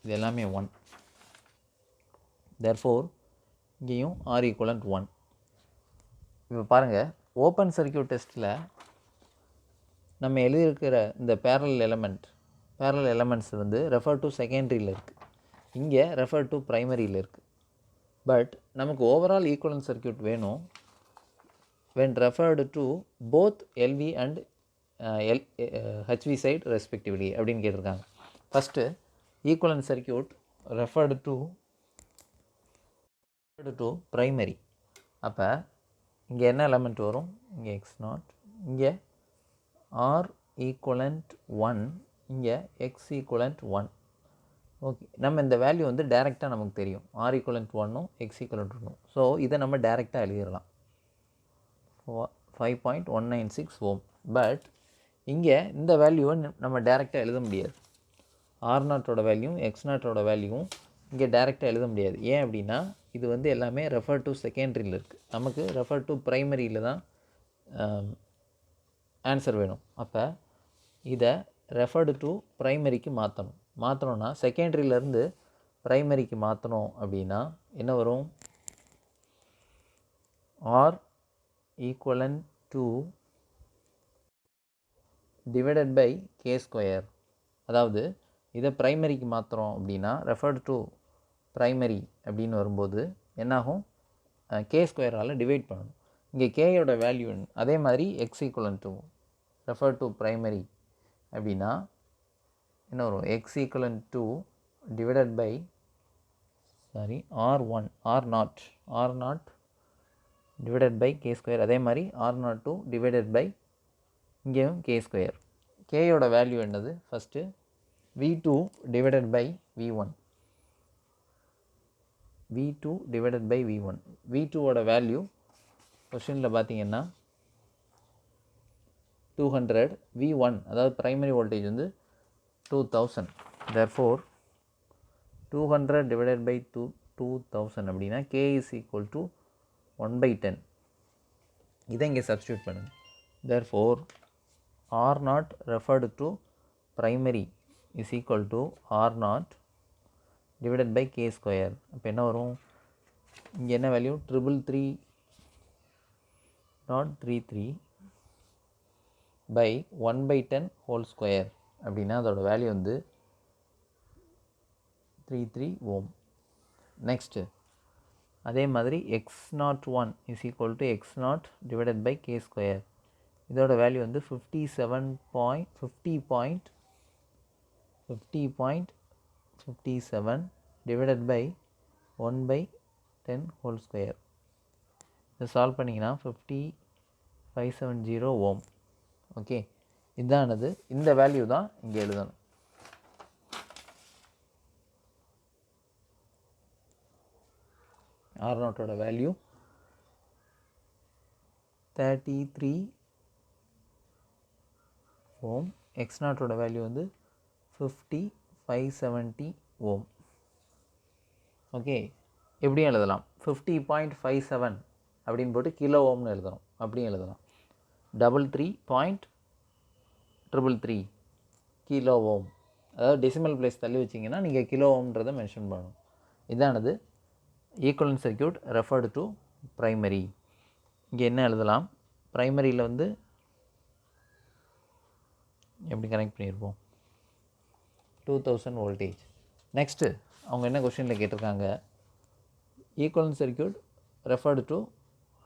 இது எல்லாமே 1. தேர்ஃபோர் இங்கேயும் ஆர் ஈக்குவலன்ட் 1. இப்போ பாருங்கள், ஓப்பன் சர்க்யூட் டெஸ்ட்டில் நம்ம எழுதியிருக்கிற இந்த பேரலல் எலமெண்ட்ஸ் வந்து ரெஃபர் டு செகண்டரியில் இருக்குது, இங்கே ரெஃபர் டு ப்ரைமரியில் இருக்குது. பட் நமக்கு ஓவரால் ஈக்குவலன்ட் சர்க்யூட் வேணும் when referred to both LV and HV side respectively அப்படின்னு கேட்டிருக்காங்க. First equivalent circuit referred to primary. அப்போ இங்கே என்ன எலமெண்ட் வரும், இங்கே x0, இங்கே R ஈக்குவலன்ட் 1, இங்கே x ஈக்குவலன்ட் 1. ஓகே, நம்ம இந்த வேல்யூ வந்து டைரெக்டாக நமக்கு தெரியும், R ஈக்குவலன்ட் 1ம் x ஈக்குவலன்ட் 1ம். ஸோ இதை நம்ம டைரெக்டாக எழுதிடலாம் 5.196 ஓம். பட் இங்கே இந்த வேல்யூவை நம்ம டைரெக்டாக எழுத முடியாது. R0ஓட வேல்யூவும் x0ஓட வேல்யூவும் இங்கே டைரெக்டாக எழுத முடியாது. ஏன் அப்படின்னா இது வந்து எல்லாமே ரெஃபர் டு செகண்டரியில் இருக்குது, நமக்கு ரெஃபர் டு ப்ரைமரியில் தான் ஆன்சர் வேணும். அப்போ இதை ரெஃபர்டு டு ப்ரைமரிக்கு மாற்றணும்னா செகண்டரியிலேருந்து ப்ரைமரிக்கு மாற்றணும் அப்படின்னா என்ன வரும், R equivalent to divided by K square. அதாவது இதை ப்ரைமரிக்கு மாற்றுறோம் அப்படின்னா ரெஃபர்டு டு ப்ரைமரி அப்படின்னு வரும்போது என்னாகும், கே ஸ்கொயரால் டிவைட் பண்ணணும். இங்கே கேயோட வேல்யூ அதே மாதிரி X equivalent two refer to primary அப்படின்னா என்ன வரும், X equivalent to divided by R naught divided by K square. அதே மாதிரி R02 டிவைடட் பை இங்கேயும் கே ஸ்கொயர். கேயோட வேல்யூ என்னது, first V2 divided by V1, V2 divided by V1. V2ஓட வேல்யூ கொஷினில் பார்த்தீங்கன்னா 200, V1 அதாவது ப்ரைமரி வோல்டேஜ் வந்து 2000. தேர்ஃபோர் 200 டிவைடட் பை 2000 அப்படின்னா K இஸ் ஈக்குவல் டு 1/10. இதை இங்கே சப்ஸ்டியூட் பண்ணுங்கள். Therefore R0 referred to primary is equal to R0 divided by K square. அப்போ என்ன வரும், இங்கே என்ன வேல்யூ 333.33 பை 1/10 ஹோல் ஸ்கொயர் அப்படின்னா அதோட வேல்யூ வந்து 33 ஓம். நெக்ஸ்ட்டு அதே மாதிரி x01 is equal to x0 divided by K square. இதோட வேல்யூ வந்து 50.57 டிவைடட் பை 1/10 ஹோல் ஸ்கொயர். இதை சால்வ் பண்ணிங்கன்னா 5570 ஓம். ஓகே, இதானது, இந்த வேல்யூ தான் இங்கே எழுதணும். R0ஓட வேல்யூ 33 ஓம், x0ஓட வேல்யூ வந்து 5570 ஓம். ஓகே, எப்படியும் எழுதலாம் 50.57 அப்படின்னு போட்டு கிலோ ஓம்னு எழுதணும், அப்படியும் எழுதலாம் 33.333 கிலோ ஓம். அதாவது டெசிமல் பிளேஸ் தள்ளி வச்சிங்கன்னா நீங்கள் கிலோ ஓம்ன்றதை மென்ஷன் பண்ணணும். இதானது equivalent circuit referred to primary. இங்கே என்ன எழுதலாம், ப்ரைமரியில் வந்து எப்படி கனெக்ட் பண்ணியிருப்போம் 2000 வோல்டேஜ். நெக்ஸ்ட்டு அவங்க என்ன கொஸ்டினில் கேட்டிருக்காங்க, equivalent circuit referred to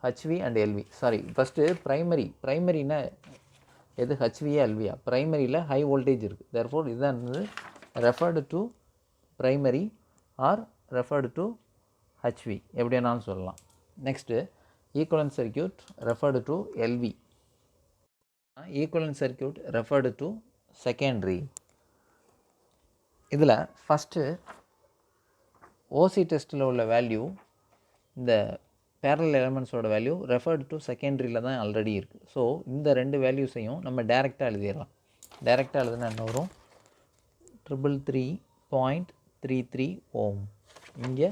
HV and LV. Sorry, first ப்ரைமரினா எது ஹச்வியா எல்வியா? ப்ரைமரியில் ஹை வோல்டேஜ் இருக்குது, தேர்ஃபோர் இதுதான் referred to primary or referred to HV, எப்படி வேணாலும் சொல்லலாம். Next equivalent circuit referred to LV, equivalent circuit referred to secondary. இதில் ஃபஸ்ட்டு ஓசி டெஸ்ட்டில் உள்ள வேல்யூ, இந்த பேரலல் எலமெண்ட்ஸோட வேல்யூ ரெஃபர்டு டு செகண்டரியில் தான் ஆல்ரெடி இருக்குது. ஸோ இந்த ரெண்டு வேல்யூஸையும் நம்ம டேரெக்டாக எழுதிடலாம். டேரெக்டாக எழுதுனா என்ன வரும், 333.33 ஓம், இங்கே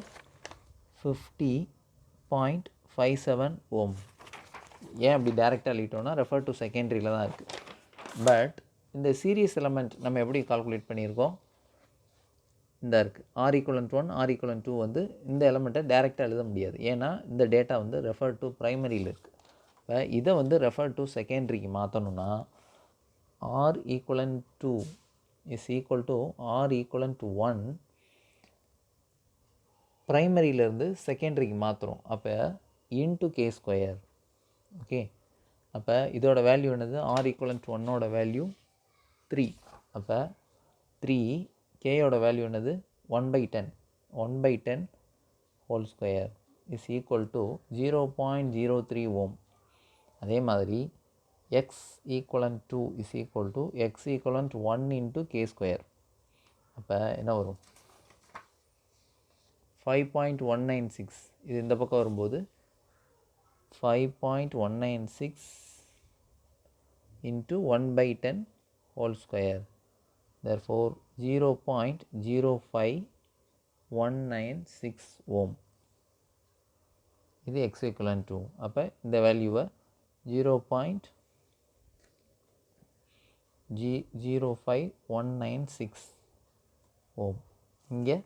50.57 ஓம். ஏன் அப்படி டேரெக்டாக எழுதிட்டோம்னா ரெஃபர் டு செகண்டரியில் தான் இருக்குது. பட் இந்த சீரியஸ் எலமெண்ட் நம்ம எப்படி கால்குலேட் பண்ணியிருக்கோம், இந்த இருக்குது R=1 R=2 வந்து இந்த எலமெண்ட்டை டேரெக்டாக எழுத முடியாது, ஏன்னா இந்த டேட்டா வந்து ரெஃபர் டு ப்ரைமரியில் இருக்குது. இப்போ இதை வந்து ரெஃபர் டு செகண்டரிக்கு மாற்றணும்னா R=2 is equal to R=1 ப்ரைமரியிலேருந்து செகண்டரிக்கு மாற்றுறோம், அப்போ இன்ட்டு கே ஸ்கொயர். ஓகே, அப்போ இதோட வேல்யூ என்னது, R=1ஓட வேல்யூ 3, அப்போ 3 கேயோட வேல்யூ என்னது 1/10, 1/10 whole square is equal to 0.03 ஓம். அதே மாதிரி X=2 is equal to X=1 into K square, அப்போ என்ன வரும் 5.196. இது இந்த பக்கம் வரும்போது 5.196 இன்ட்டு 1/10 ஹோல் ஸ்கொயர், therefore 0.0516 ஓம். இது X=2. அப்போ இந்த வேல்யூவை 0.0516 ஓம், இங்கே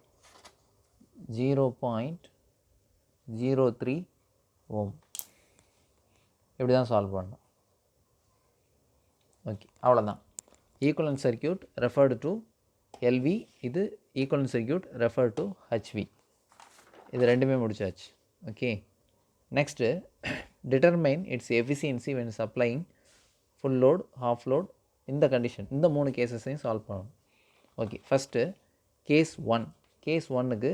0.03 ஓம். இப்படி தான் சால்வ் பண்ணணும். ஓகே, அவ்வளோதான். Equivalent circuit referred to LV, இது equivalent circuit refer to HV. இது ரெண்டுமே முடிச்சாச்சு. Okay, next determine its efficiency when supplying full load half load. இந்த கண்டிஷன், இந்த 3 கேசஸையும் சால்வ் பண்ணணும். Okay, first case 1. கேஸ் 1க்கு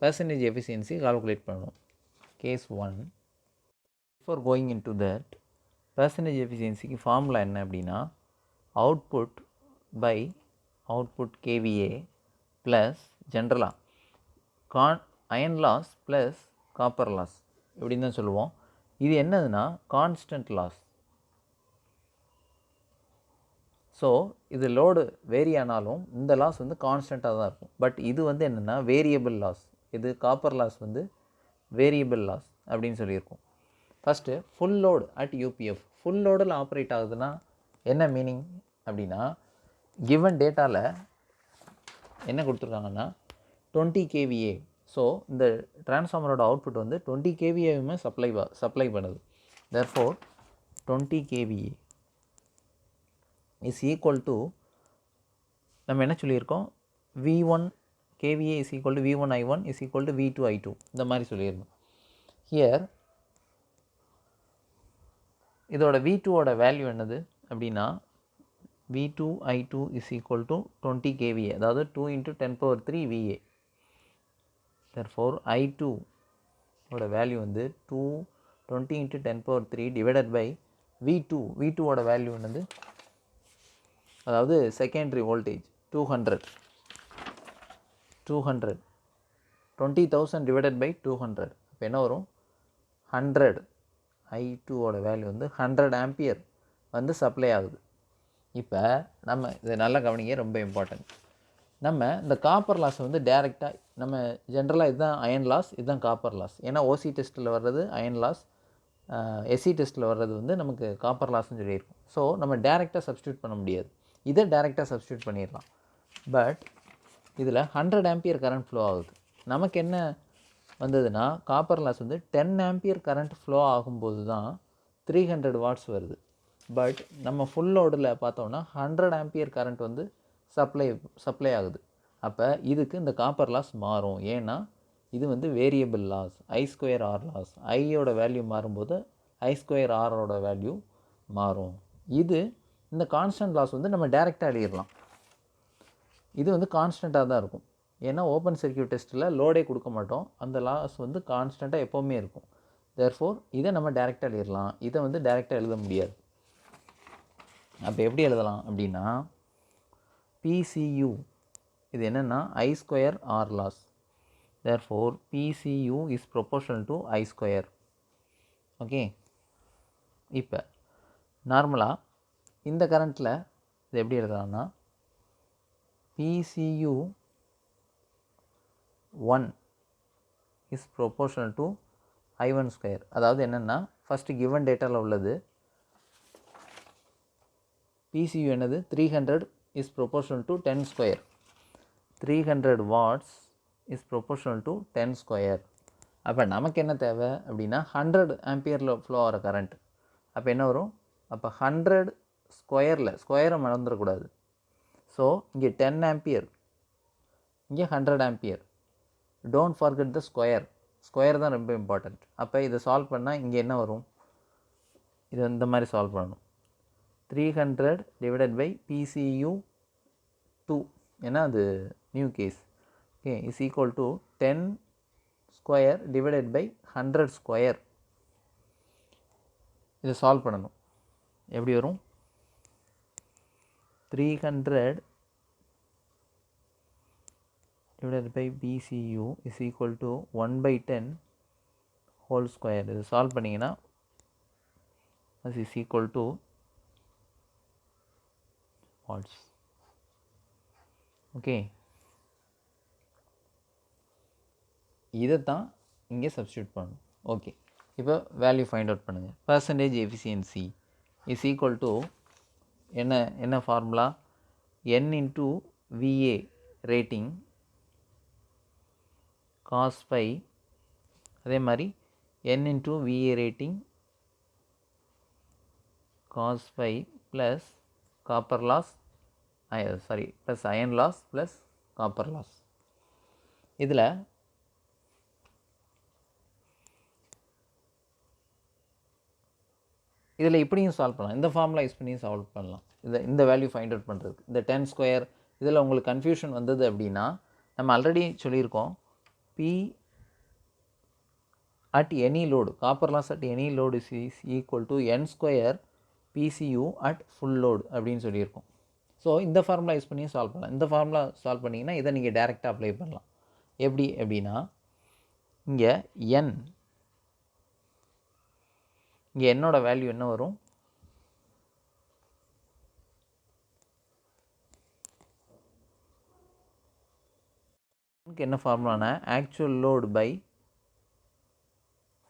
பர்சன்டேஜ் எஃபிஷியன்சி கால்குலேட் பண்ணணும். Case 1, before going into that percentage எஃபிஷியன்சிக்கு ஃபார்முலா என்ன அப்படின்னா, output by output KVA plus ஜென்ரலாக iron loss plus copper loss இப்படின்னு தான் சொல்லுவோம். இது என்னதுன்னா கான்ஸ்டன்ட் லாஸ். ஸோ இது லோடு வேரி ஆனாலும் இந்த லாஸ் வந்து கான்ஸ்டண்ட்டாக தான் இருக்கும். பட் இது வந்து என்னென்னா வேரியபிள் லாஸ். இது காப்பர் லாஸ் வந்து வேரியபிள் லாஸ் அப்படின்னு சொல்லியிருக்கோம். First full load at UPF. Full லோடில் ஆப்ரேட் ஆகுதுன்னா என்ன மீனிங் அப்படின்னா, கிவன் டேட்டாவில் என்ன கொடுத்துருக்காங்கன்னா 20 kVA. ஸோ இந்த டிரான்ஸ்ஃபார்மரோட அவுட்புட் வந்து 20 kVAவுமே சப்ளை பண்ணுது. therefore 20 kVA is equal to, நம்ம என்ன சொல்லியிருக்கோம், V1 kVA is equal to V1 I1 is equal to V2 I2 இந்த மாதிரி சொல்லியிருந்தோம். ஹியர் இதோட V2ஓட வேல்யூ என்னது அப்படின்னா, V2 I2 is equal to 20 kVA, அதாவது 2 × 10³ VA. therefore I2 ஓட வேல்யூ வந்து 20 × 10³ டிவைடட் பை V2. V2ஓட வேல்யூ என்னது, அதாவது செகண்டரி வோல்டேஜ் 200 20,000 டிவைடட் பை 200. இப்போ என்ன வரும் 100. I2ஓட வேல்யூ வந்து 100 ஆம்பியர் வந்து சப்ளை ஆகுது. இப்போ நம்ம இதை நல்லா கவனிங்க, ரொம்ப இம்பார்ட்டன்ட். நம்ம இந்த காப்பர் லாஸை வந்து டேரெக்டாக நம்ம ஜென்ரலாக இதுதான் அயன் லாஸ், இதுதான் காப்பர் லாஸ். ஏன்னா ஓசி டெஸ்ட்டில் வர்றது அயன் லாஸ், எஸ்சி டெஸ்ட்டில் வர்றது வந்து நமக்கு காப்பர் லாஸ்ன்னு சொல்லியிருக்கும். ஸோ நம்ம டேரெக்டாக சப்ஸ்டியூட் பண்ண முடியாது. இதை டேரெக்டாக சப்ஸ்டியூட் பண்ணிடலாம். பட் இதில் 100 ஆம்பியர் கரண்ட் ஃப்ளோ ஆகுது. நமக்கு என்ன வந்ததுன்னா காப்பர் லாஸ் வந்து 10 ஆம்பியர் கரண்ட் ஃப்ளோ ஆகும்போது தான் 300 வாட்ஸ் வருது. பட் நம்ம ஃபுல் லோடில் பார்த்தோம்னா 100 ஆம்பியர் கரண்ட் வந்து சப்ளை ஆகுது. அப்போ இதுக்கு இந்த காப்பர் லாஸ் மாறும். ஏன்னா இது வந்து variable loss, I² R loss. ஐயோட வேல்யூ மாறும்போது I² Rோட வேல்யூ மாறும். இது இந்த கான்ஸ்டன்ட் லாஸ் வந்து நம்ம டைரெக்டாக எழுதிடலாம். இது வந்து கான்ஸ்டண்ட்டாக தான் இருக்கும். ஏன்னா ஓப்பன் சர்க்யூட் டெஸ்ட்டில் லோடே கொடுக்க மாட்டோம். அந்த லாஸ் வந்து கான்ஸ்டண்ட்டாக எப்போவுமே இருக்கும். தேர்ஃபோர் இதை நம்ம டைரெக்டாக எழுதிடலாம். இதை வந்து டைரெக்டாக எழுத முடியாது. அப்போ எப்படி எழுதலாம் அப்படின்னா PCU இது என்னென்னா I² R loss. Therefore PCU is proportional to I². Okay, இப்போ நார்மலாக இந்த கரண்ட்டில் இது எப்படி எழுதலாம்னா PCU 1 is proportional to I1². அதாவது என்னென்னா ஃபஸ்ட்டு கிவன் டேட்டாவில் உள்ளது PCU என்னது 300 is proportional to 10². 300 watts is proportional to 10². அப்போ நமக்கு என்ன தேவை அப்படின்னா 100 ஆம்பியரில் ஃப்ளோ ஆகிற கரண்ட். அப்போ என்ன வரும்? அப்போ 100 ஸ்கொயரை மறந்துடக்கூடாது. ஸோ இங்கே 10 ஆம்பியர், இங்கே 100 ampere. Don't forget the square தான் ரொம்ப இம்பார்ட்டண்ட். அப்போ இதை சால்வ் பண்ணால் இங்கே என்ன வரும்? இது இந்த மாதிரி சால்வ் பண்ணணும். 300 டிவைடட் பை PCU 2, ஏன்னா அது new case. Okay, is equal to 10² divided by 100². இதை சால்வ் பண்ணணும். எப்படி வரும்? 300 divided by PCU is equal to 1/10 whole square. இது சால்வ் பண்ணிங்கன்னா this is equal to watts. Okay, இதை தான் இங்கே சப்ஸ்டியூட் பண்ணணும். ஓகே, இப்போ வேல்யூ ஃபைண்ட் அவுட் பண்ணுங்கள். Percentage efficiency is equal to என்ன formula? N into VA rating cos phi, அதே மாதிரி N into VA rating cos phi plus copper loss, plus iron loss plus copper loss. இதில் இப்படியும் solve பண்ணலாம். இந்த formula use பண்ணியும் solve பண்ணலாம். இந்த வேல்யூ ஃபைண்ட் அவுட் பண்ணுறதுக்கு இந்த 10². இதில் உங்களுக்கு கன்ஃபியூஷன் வந்தது அப்படின்னா நம்ம ஆல்ரெடி சொல்லியிருக்கோம். P at any load, copper loss at any load is equal to N² PCU at full load அப்படின்னு சொல்லியிருக்கோம். ஸோ இந்த ஃபார்முலா யூஸ் பண்ணியும் சால்வ் பண்ணலாம். இந்த ஃபார்முலா சால்வ் பண்ணிங்கன்னா இதை நீங்கள் டேரெக்டாக அப்ளை பண்ணலாம். எப்படி அப்படின்னா இங்கே இங்கே என்னோட வேல்யூ என்ன வரும்? என்ன ஃபார்முலானா actual load by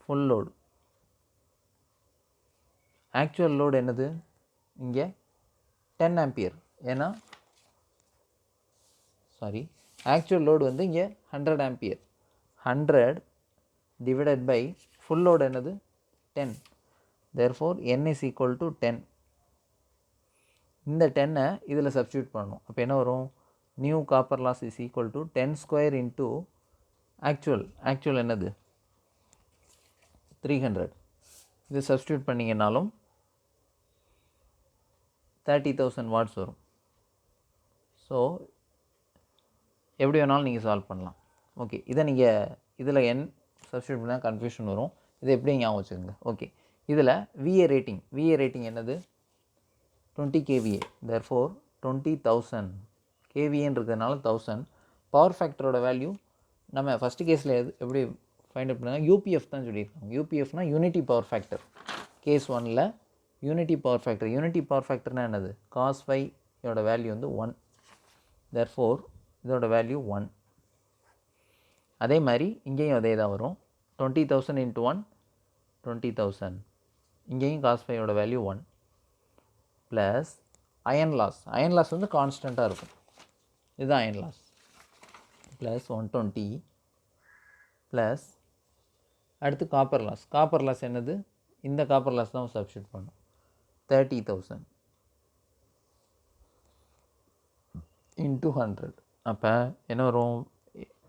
full load. Actual load என்னது? இங்கே 10 ஆம்பியர். ஏன்னா ஆக்சுவல் லோடு வந்து இங்கே 100 ampere. 100 divided by full load என்னது? 10. therefore N is equal to 10. இந்த 10 இதில் சப்ஸ்டியூட் பண்ணணும். அப்போ என்ன வரும்? New copper loss is equal to 10² into actual என்னது? 300. இது சப்ஸ்டியூட் பண்ணிங்கனாலும் 30,000 வாட்ஸ் வரும். ஸோ எப்படி வேணாலும் நீங்கள் சால்வ் பண்ணலாம். ஓகே, இதை நீங்கள் இதில் சப்ஸ்டியூட் பண்ணால் கன்ஃபியூஷன் வரும். இதை எப்படி ஞாபகம் வச்சுக்கோங்க. ஓகே, இதில் VA ரேட்டிங் என்னது? 20 kVA. therefore 20,000 kVAன்னு இருக்கிறதுனால 1000. பவர் ஃபேக்டரோட வேல்யூ நம்ம ஃபஸ்ட்டு கேஸில் எப்படி ஃபைண்ட் அவுட் பண்ணாங்க? UPF தான் சொல்லியிருக்காங்க. UPFனா யூனிட்டி பவர் ஃபேக்டர். கேஸ் 1ல் unity power factor. Unity power ஃபேக்டர்னால் என்னது? cos phi யோட வேல்யூ வந்து 1. therefore இதோட வேல்யூ 1. அதே மாதிரி இங்கேயும் அதே தான் வரும். 20,000 into 1 20,000. இங்கேயும் cos phiயோட வேல்யூ 1 ப்ளஸ் அயன் லாஸ் வந்து கான்ஸ்டண்ட்டாக இருக்கும். இதுதான் அயன் லாஸ் ப்ளஸ் 120 ப்ளஸ் அடுத்து காப்பர் லாஸ் என்னது, இந்த காப்பர் லாஸ் தான் சப்ஸ்டியூட் பண்ணும். 30,000 into 100. அப்போ என்ன வரும்,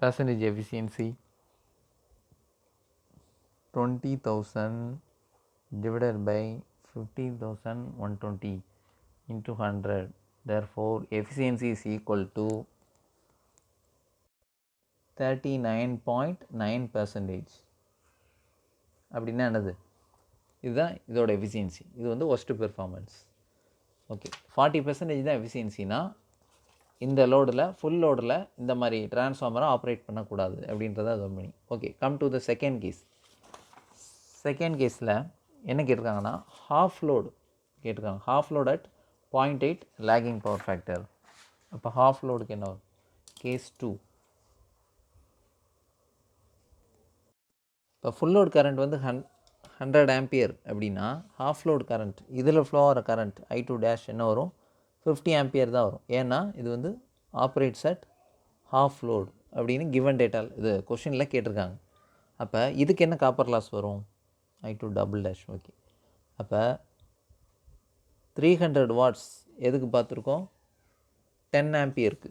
percentage efficiency 20,000 divided by 15,120 into 100. Therefore efficiency is equal to 39.9%. அப்படின்னா என்னது, இதுதான் இதோட எஃபிஷியன்சி. இது வந்து ஒஸ்ட் பெர்ஃபார்மன்ஸ். ஓகே, 40% தான் எஃபிஷியன்சினா இந்த லோடில் ஃபுல் லோடில் இந்த மாதிரி டிரான்ஸ்ஃபார்மரை ஆப்ரேட் பண்ணக்கூடாது அப்படின்றத அது meaning. Okay, come to the second case. Second கேஸில் என்ன கேட்டிருக்காங்கன்னா ஹாஃப் லோடு கேட்டிருக்காங்க. Half load at 0.8 lagging power factor. அப்போ ஹாஃப் லோடுக்கு என்ன வரும், கேஸ் 2. இப்போ ஃபுல் லோட் கரண்ட் வந்து 100 ஆம்பியர் அப்படின்னா ஹாஃப் லோட் கரண்ட் இதில் ஃப்ளோ ஆகிற கரண்ட் I2 டேஷ் என்ன வரும், 50 ஆம்பியர் தான் வரும். ஏன்னா இது வந்து ஆப்ரேட்ஸ் அட் ஹாஃப் லோட் அப்படின்னு கிவன் டேட்டா இது கொஷினில் கேட்டிருக்காங்க. அப்போ இதுக்கு என்ன காப்பர் லாஸ் வரும், I2 டபுள் டேஷ். ஓகே, அப்போ 300 வாட்ஸ் எதுக்கு பார்த்துருக்கோம், 10 ஆம்பியருக்கு,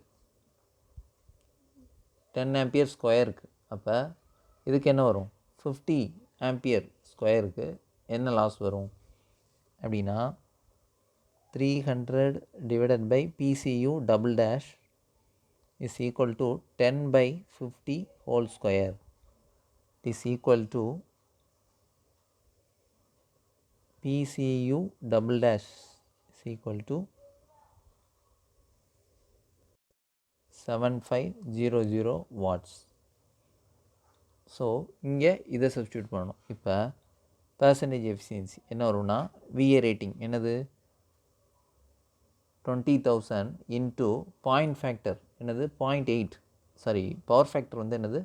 10 ஆம்பியர் ஸ்கொயருக்கு. அப்போ இதுக்கு என்ன வரும், 50 ஆம்பியர் ஸ்கொயருக்கு என்ன லாஸ் வரும் அப்படின்னா 300 divided by PCU double dash is equal to 10 by 50 whole square. It is equal to PCU double dash is equal to 7500 watts. So இங்கே இதை சப்ஸ்டியூட் பண்ணணும். இப்போ பர்சன்டேஜ் எஃபிஷியன்சி என்ன வரும்னா VA ரேட்டிங் என்னது 20,000 இன்ட்டு பாயிண்ட் ஃபேக்டர் என்னது 0.8, sorry power factor வந்து என்னது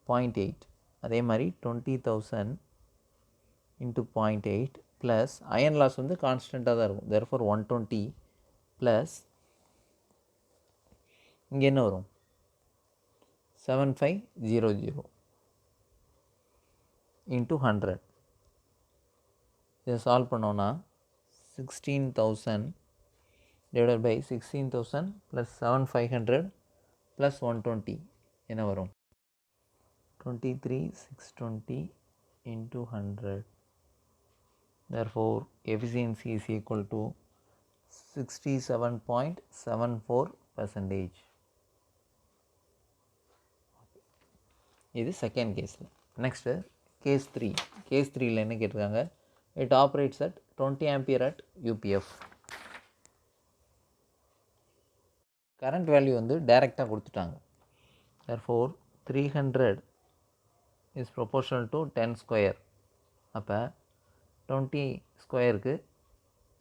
0.8. அதே மாதிரி 20,000 இன்ட்டு 0.8 ப்ளஸ் அயன் லாஸ் வந்து கான்ஸ்டண்ட்டாக தான் இருக்கும். therefore 120 ப்ளஸ் இங்கே என்ன வரும் 7500 into 100. இதை சால்வ் பண்ணோன்னா 16,000 divided by 16,000 plus 7,500 plus 120 என்ன வரும் 23,620 into 100. Therefore efficiency is equal to 67.74%. இது செகண்ட் கேஸில். Next case 3. கேஸ் 3ல் என்ன கேட்டிருக்காங்க, it operates at 20 ampere at UPF. Current value வந்து டைரெக்டாக கொடுத்துட்டாங்க. therefore 300 is proportional to 10 square. அப்போ 20 ஸ்கொயருக்கு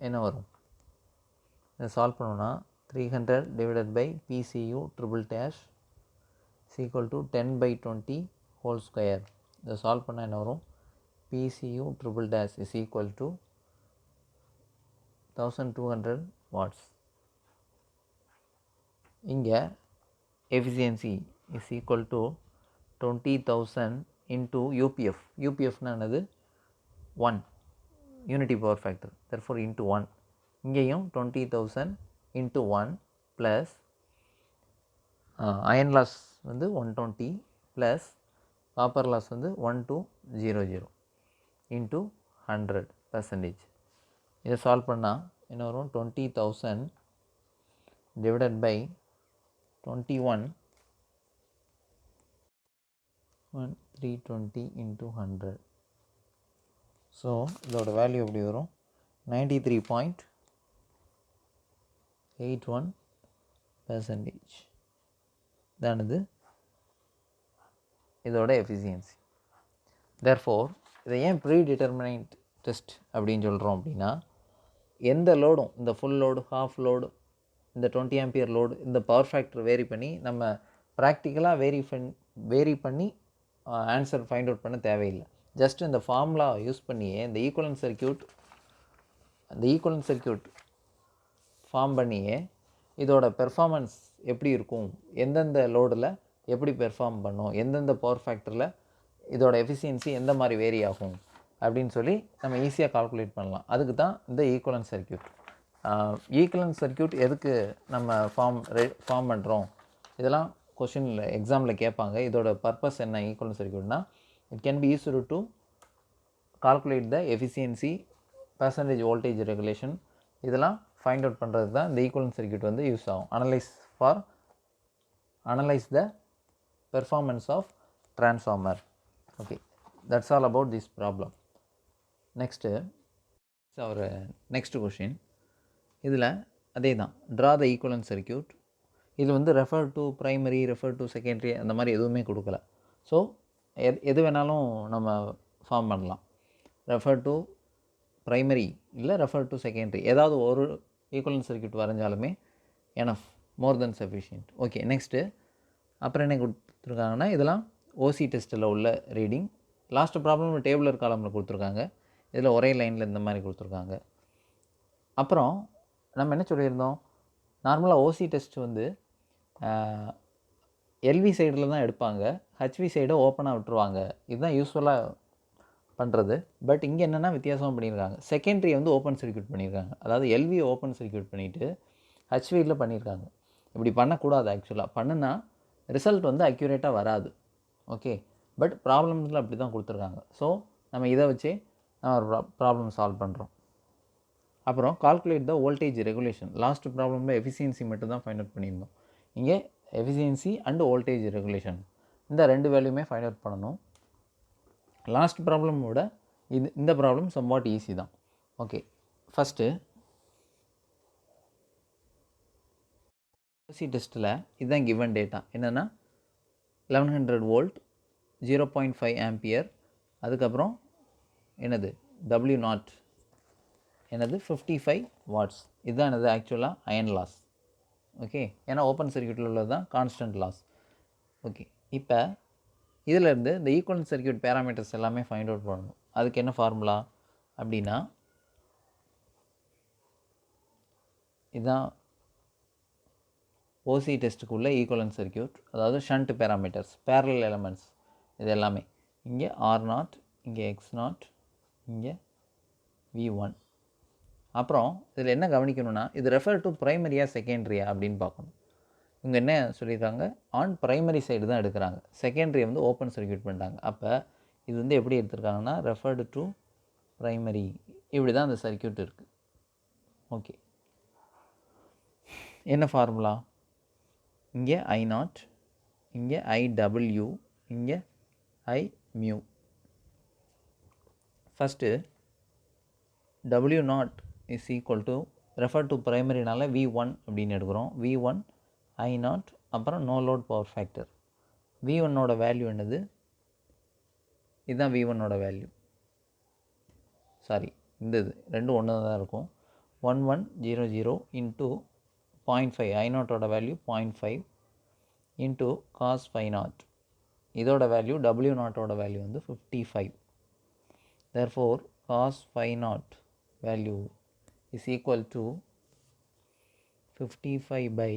என்ன வரும், இதை சால்வ் பண்ணோன்னா 300 divided by PCU triple dash is equal to 10 by 20 whole square. இதை சால்வ் பண்ணால் என்ன வரும், PCU triple dash is equal to 1200 watts. இங்கே efficiency is equal to 20,000 into UPF. UPFனா என்னது 1 unity power factor, therefore into 1. இங்கேயும் 20,000 into 1 plus iron loss வந்து 120 plus copper loss வந்து 1200 into 100%. இதை சால்வ் பண்ணால் என்ன வரும் 20,000 divided by 21 320 into 100. ஸோ இதோட வேல்யூ எப்படி வரும் 93.81%. இதானது இதோட எஃபிஷியன்சி. therefore இதை ஏன் ப்ரீ டிட்டர்மினைட் டெஸ்ட் அப்படின்னு சொல்கிறோம் அப்படின்னா, எந்த லோடும் இந்த ஃபுல் லோடு ஹாஃப் லோடு இந்த 20 ஆம்பியர் லோடு இந்த பவர் ஃபேக்டர் வேரி பண்ணி நம்ம ப்ராக்டிக்கலாக வேரி பண்ணி ஆன்சர் ஃபைண்ட் அவுட் பண்ண தேவையில்லை. ஜஸ்ட் இந்த ஃபார்முலா யூஸ் பண்ணியே இந்த ஈக்குவலன்ட் சர்க்யூட் ஃபார்ம் பண்ணியே இதோட பெர்ஃபார்மன்ஸ் எப்படி இருக்கும், எந்தெந்த லோடில் எப்படி பெர்ஃபார்ம் பண்ணும், எந்தெந்த பவர் ஃபேக்டரில் இதோட எஃபிஷியன்சி எந்த மாதிரி வேரி ஆகும் அப்படின்னு சொல்லி நம்ம ஈஸியாக கால்குலேட் பண்ணலாம். அதுக்கு தான் இந்த ஈக்குவலன்ட் சர்க்யூட். ஈக்குவலன்ட் சர்க்யூட் எதுக்கு நம்ம ஃபார்ம் பண்ணுறோம், இதெல்லாம் கொஷினில் எக்ஸாமில் கேட்பாங்க. இதோட பர்பஸ் என்ன ஈக்குவலன்ட் சர்க்யூட்னா, it can be used to calculate the efficiency, percentage voltage regulation, இதெல்லாம் ஃபைண்ட் அவுட் பண்ணுறது தான் இந்த ஈக்குவலன்ட் சர்க்யூட் வந்து யூஸ் ஆகும். Analyse the performance of transformer. Okay, that's all about this problem. Next our next question. இதில் அதே தான், draw the equivalent circuit. இது வந்து refer to primary, refer to secondary அந்த மாதிரி எதுவுமே கொடுக்கல. ஸோ எது வேணாலும் நம்ம ஃபார்ம் பண்ணலாம். ரெஃபர் டு ப்ரைமரி இல்லை ரெஃபர் டு செகண்டரி, ஏதாவது ஒரு ஈக்குவலன்ட் சர்க்யூட் வரைஞ்சாலுமே எனஃப், மோர் தென் சஃபிஷியன்ட். ஓகே, நெக்ஸ்ட்டு அப்புறம் என்ன கொடுத்துருக்காங்கன்னா, இதெல்லாம் ஓசி டெஸ்ட்டில் உள்ள ரீடிங். லாஸ்ட் ப்ராப்ளம் டேபிளர் காலமில் கொடுத்துருக்காங்க. இதில் ஒரே லைனில் இந்த மாதிரி கொடுத்துருக்காங்க. அப்புறம் நம்ம என்ன சொல்லியிருந்தோம், நார்மலாக ஓசி டெஸ்ட் வந்து எல்வி சைடில் தான் எடுப்பாங்க, ஹெச்வி சைடை ஓப்பனாக விட்டுருவாங்க. இதுதான் யூஸ்வலாக பண்ணுறது. பட் இங்கே என்னென்னா வித்தியாசம் பண்ணியிருக்காங்க. செகண்டரி வந்து ஓப்பன் சர்க்யூட் பண்ணியிருக்காங்க. அதாவது எல்வி ஓப்பன் சர்க்யூட் பண்ணிவிட்டு ஹெச்வியில் பண்ணியிருக்காங்க. இப்படி பண்ணக்கூடாது. ஆக்சுவலாக பண்ணுனா ரிசல்ட் வந்து அக்யூரேட்டாக வராது. ஓகே, பட் ப்ராப்ளம்ஸில் அப்படி தான் கொடுத்துருக்காங்க. ஸோ நம்ம இதை வச்சே நம்ம ப்ராப்ளம் சால்வ் பண்ணுறோம். அப்புறம் calculate the voltage regulation. Last ப்ராப்ளமில் எஃபிஷியன்சி மட்டும் தான் ஃபைண்ட் அவுட் பண்ணியிருந்தோம். இங்கே எஃபிஷியன்சி அண்ட் வோல்டேஜ் ரெகுலேஷன் இந்த ரெண்டு வேல்யூமே ஃபைண்ட் அவுட் பண்ணணும். லாஸ்ட் ப்ராப்ளமோட இந்த ப்ராப்ளம் சம்வாட் ஈஸி தான். ஓகே, ஃபஸ்ட்டு ஓசி டெஸ்ட்டில் இதுதான் கிவன் டேட்டா. என்னென்னா 1100 வோல்ட், 0.5 ஆம்பியர், அதுக்கப்புறம் என்னது W0 என்னது 55 வாட்ஸ். இதுதான் என்னது ஆக்சுவலாக அயன் லாஸ். ஓகே, ஏன்னா ஓப்பன் சர்க்யூட்டில் உள்ளது தான் கான்ஸ்டன்ட் லாஸ். ஓகே, இப்போ இதிலேருந்து இந்த ஈக்குவலன்ட் சர்க்யூட் பேராமீட்டர்ஸ் எல்லாமே ஃபைண்ட் அவுட் பண்ணணும். அதுக்கு என்ன ஃபார்முலா அப்படின்னா, இதுதான் ஓசி டெஸ்ட்டுக்குள்ளே ஈக்குவலன்ட் சர்க்யூட். அதாவது ஷண்ட் பேராமீட்டர்ஸ், பேரலல் எலமெண்ட்ஸ், இது எல்லாமே இங்கே R0, இங்கே X0, இங்கே V1. அப்புறம் இதில் என்ன கவனிக்கணும்னா, இது ரெஃபர் டு ப்ரைமரியா செகண்டரியா அப்படின்னு பார்க்கணும். இவங்க என்ன சொல்லியிருக்காங்க, ஆன் ப்ரைமரி சைடு தான் எடுக்கிறாங்க, செகண்டரி வந்து ஓப்பன் சர்க்யூட் பண்ணிட்டாங்க. அப்போ இது வந்து எப்படி எடுத்திருக்காங்கன்னா, ரெஃபர்டு டு ப்ரைமரி, இப்படி தான் அந்த சர்க்யூட் இருக்குது. ஓகே, என்ன ஃபார்முலா, இங்கே I0, இங்கே IW, இங்கே Imu. First W0 is equal to refer to ப்ரைமரினால V1 அப்படின்னு எடுக்கிறோம். V1 I0, அப்புறம் நோ லோட் பவர் ஃபேக்டர். V1ஓட வேல்யூ என்னது, இதுதான் V1ஓட வேல்யூ. சாரி, இந்த இது ரெண்டும் ஒன்று தான் இருக்கும். 1100 இன்ட்டு 0.5, I0ஓட வேல்யூ 0.5 இன்ட்டு cos 5 இதோட வேல்யூ W0ஓட வேல்யூ வந்து 55. therefore cos 5 value is equal to 55 by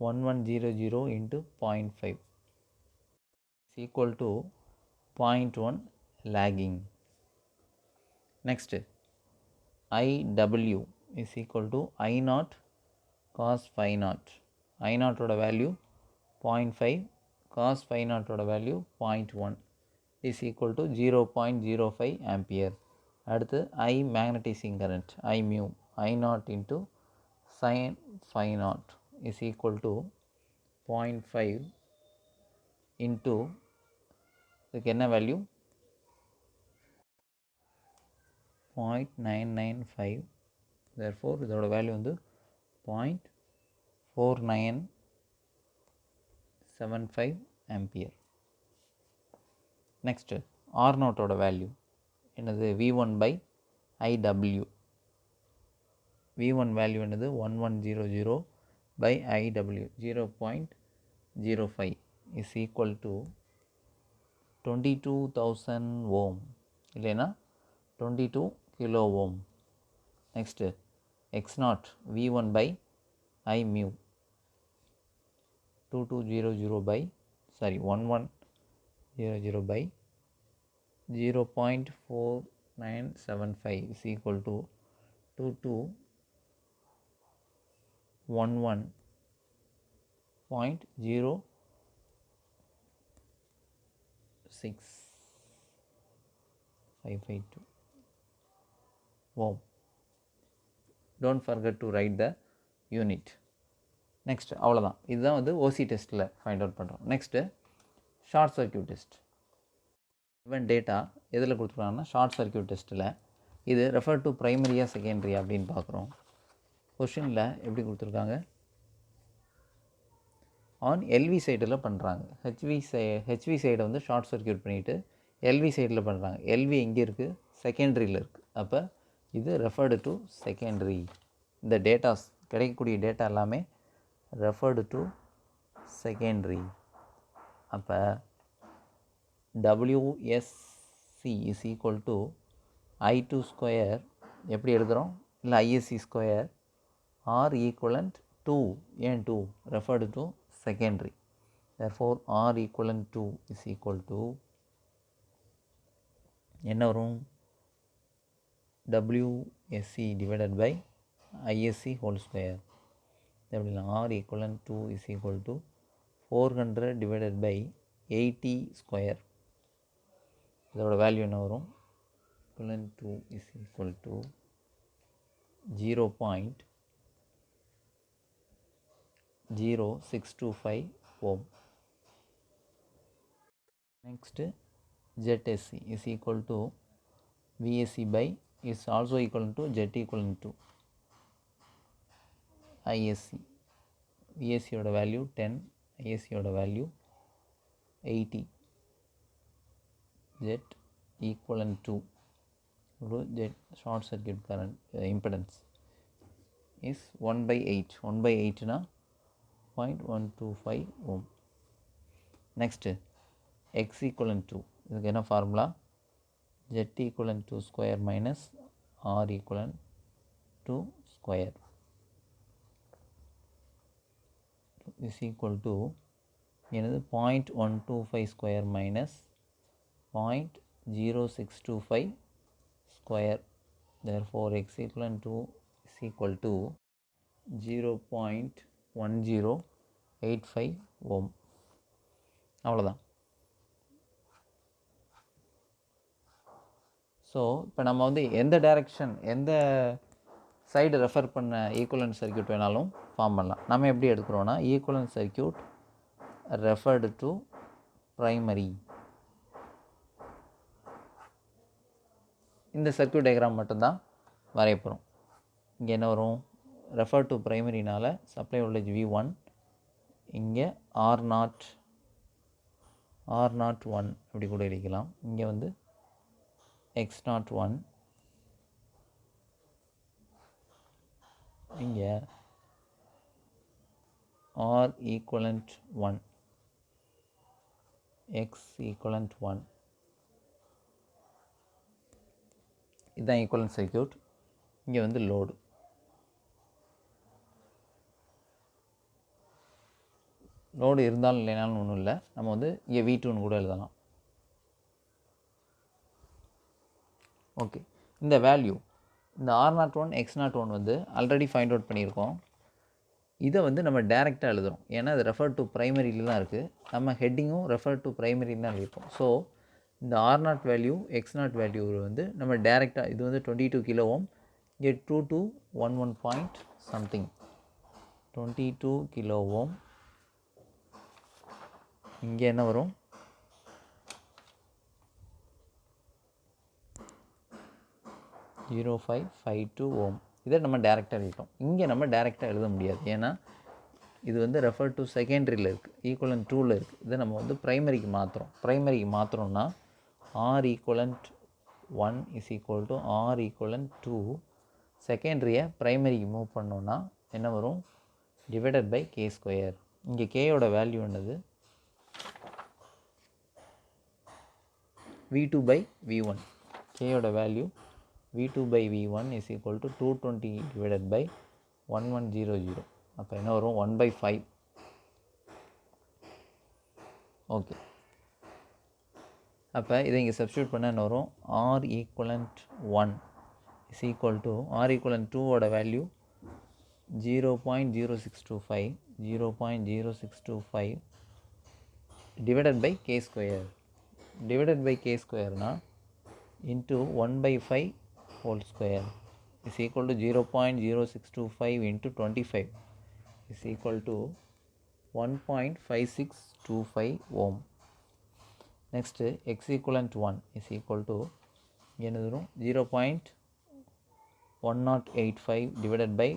1100 into 0.5 is equal to 0.1 lagging. Next, IW is equal to I0 cos 5. I0 ஓட வேல்யூ 0.5, cos 5 ஓட value 0.1 is equal to 0.05 ampere. அடுத்து I magnetising current Imu, I0 into sin 5 is equal to 0.5 into இதுக்கு என்ன value 0.995. therefore இதோட value வந்து 0.4975 ampere. Next R0ஓட value என்னது V1 by IW. V1 value என்னது 1100 by IW 0.05 is equal to 22,000 ohm இல்லைனா 22 kilo ohm. Next X0 V1 by I mu 2200 by 1100 by 0.4975 is equal to 2211.06552 ohm. Don't forget to write the unit. Next அவ்வளோதான். இதுதான் வந்து ஓசி டெஸ்ட்டில் find out பண்ணுறோம். Next short circuit test. இவன் data எதில் கொடுத்துருக்காங்கன்னா short circuit டெஸ்ட்டில் இது ரெஃபர் டு ப்ரைமரியா செகண்டரியா அப்படின்னு பார்க்குறோம். கொஷினில் எப்படி கொடுத்துருக்காங்க, ஆன் எல்வி சைடில் பண்ணுறாங்க. ஹெச்வி சைடை வந்து ஷார்ட் சர்க்யூட் பண்ணிவிட்டு எல்வி சைடில் பண்ணுறாங்க. எல்வி எங்கே இருக்குது, செகண்டரியில் இருக்குது. அப்போ இது ரெஃபர்டு டு செகண்டரி. இந்த டேட்டாஸ் கிடைக்கக்கூடிய டேட்டா எல்லாமே ரெஃபர்டு டு செகண்டரி. அப்போ WSC is equal to I2 square எப்படி எழுதுகிறோம், இல்லை ISC ஸ்கொயர் R ஈக்குவலண்ட் 2. ஏன் 2? Referred to secondary. therefore R equivalent 2 is equal to என்ன வரும், WSC divided by ISC whole square. எப்படின்னா R equivalent 2 is equal to 400 divided by 80 square. இதோட வேல்யூ என்ன வரும், equivalent 2 is equal to 0.0625 ohm. Next ZSC is equal to VSC by is also equal to Z equivalent to ISC. VSC ஓட value 10, ISC ஓட value 80. Z equivalent to Z short circuit current impedance is 1/8. 1/8 na 0.125 ohm. Next X equivalent to, இதுக்கு என்ன formula, Z equivalent to square minus R equivalent to square is equal to என்னது 0.125 square minus 0.0625 square. therefore X equivalent to is equal to 0.1085 ohm. அவ்வளோதான். So இப்போ நம்ம வந்து எந்த direction, எந்த side refer பண்ண ஈக்குவலன்ட் சர்க்யூட் வேணாலும் ஃபார்ம் பண்ணலாம். நம்ம எப்படி எடுக்கிறோன்னா equivalent circuit referred to primary. இந்த சர்க்யூட் டயக்ராம் மட்டும்தான் வரைய போகிறோம். இங்கே என்ன வரும், ரெஃபர் டு ப்ரைமரினால சப்ளை வோல்டேஜ் V1, இங்கே R01 அப்படி கூட எழுதிக்கலாம். இங்கே வந்து X01, இங்கே R equivalent 1, X equivalent 1. இதுதான் ஈக்குவலன்ட் சர்க்யூட். இங்கே வந்து லோடு. லோடு இருந்தாலும் இல்லைனாலும் ஒன்றும் இல்லை. நம்ம வந்து இங்கே V2ன்னு கூட எழுதலாம். ஓகே, இந்த வேல்யூ இந்த R01 X01 வந்து ஆல்ரெடி ஃபைண்ட் அவுட் பண்ணியிருக்கோம். இதை வந்து நம்ம டேரெக்டாக எழுதுகிறோம். ஏன்னா அது ரெஃபர் டு ப்ரைமரியில் தான் இருக்குது. நம்ம ஹெட்டிங்கும் ரெஃபர் டு ப்ரைமரின்னு தான் எழுதியிருக்கோம். ஸோ இந்த R0 வேல்யூ X0 வேல்யூ வந்து நம்ம டேரெக்டாக, இது வந்து 22 கிலோ ஓம், இங்கே 2211 பாயிண்ட் சம்திங் 22 கிலோ ஓம். இங்கே என்ன வரும், 0.552 ஓம். இதை நம்ம டேரெக்டாக எழுதிட்டோம். இங்கே நம்ம டேரெக்டாக எழுத முடியாது. ஏன்னா இது வந்து ரெஃபர் டு செகண்டரியில் இருக்குது, ஈக்குவலன்ட் 2ல் இருக்குது. இதை நம்ம வந்து ப்ரைமரிக்கு மாற்றுறோம். ப்ரைமரிக்கு மாற்றுறோம்னா R equivalent 1 is equal to R equivalent 2 செகண்டரியை ப்ரைமரிக்கு மூவ் பண்ணோன்னா என்ன வரும்? Divided by K square. இங்கே கேயோட வேல்யூ என்னது? V2 by V1. கேயோட வேல்யூ V2 by V1 is equal to 220 divided by 1100. அப்போ என்ன வரும்? 1/5. ஓகே, அப்போ இதை இங்கே சப்ஸ்டியூட் பண்ண என்ன வரும்? R equivalent 1 is equal to R equivalent 2 ஓட value 0.0625 0.0625 divided by k square. divided by k square na into 1/5 whole square is equal to 0.0625 into 25 is equal to 1.5625 ohm. Next, x equivalent 1 is equal to 0.1085 divided by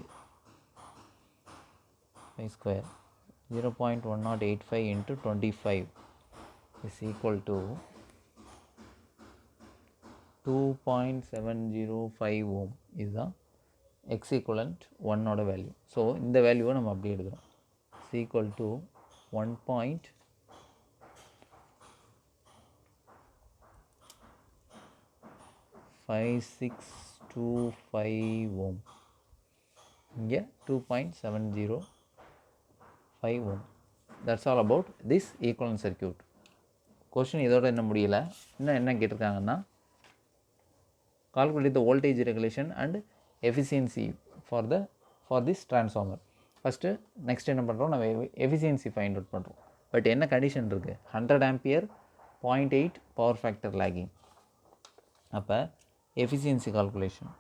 pi square. 0.1085 into 25 is equal to 2.705 ohm. இதுதான் x equivalent 1 ஓட value. So இந்த வேல்யூவை நம்ம அப்படி எடுக்கிறோம். is equal to 1.5625 ohm. இங்கே 2.705 ohm. That's all about this equivalent circuit. Question இதோட என்ன முடியல. இன்னும் என்ன கேட்டிருக்காங்கன்னா, calculate the voltage regulation and efficiency for this transformer. First next என்ன பண்ணுறோம்? நம்ம எஃபிஷியன்சி ஃபைண்ட் அவுட் பண்ணுறோம். பட் என்ன கண்டிஷன் இருக்குது? 100 ஆம்பியர் 0.8 பவர் ஃபேக்டர் லேகிங். அப்போ efficiency calculation,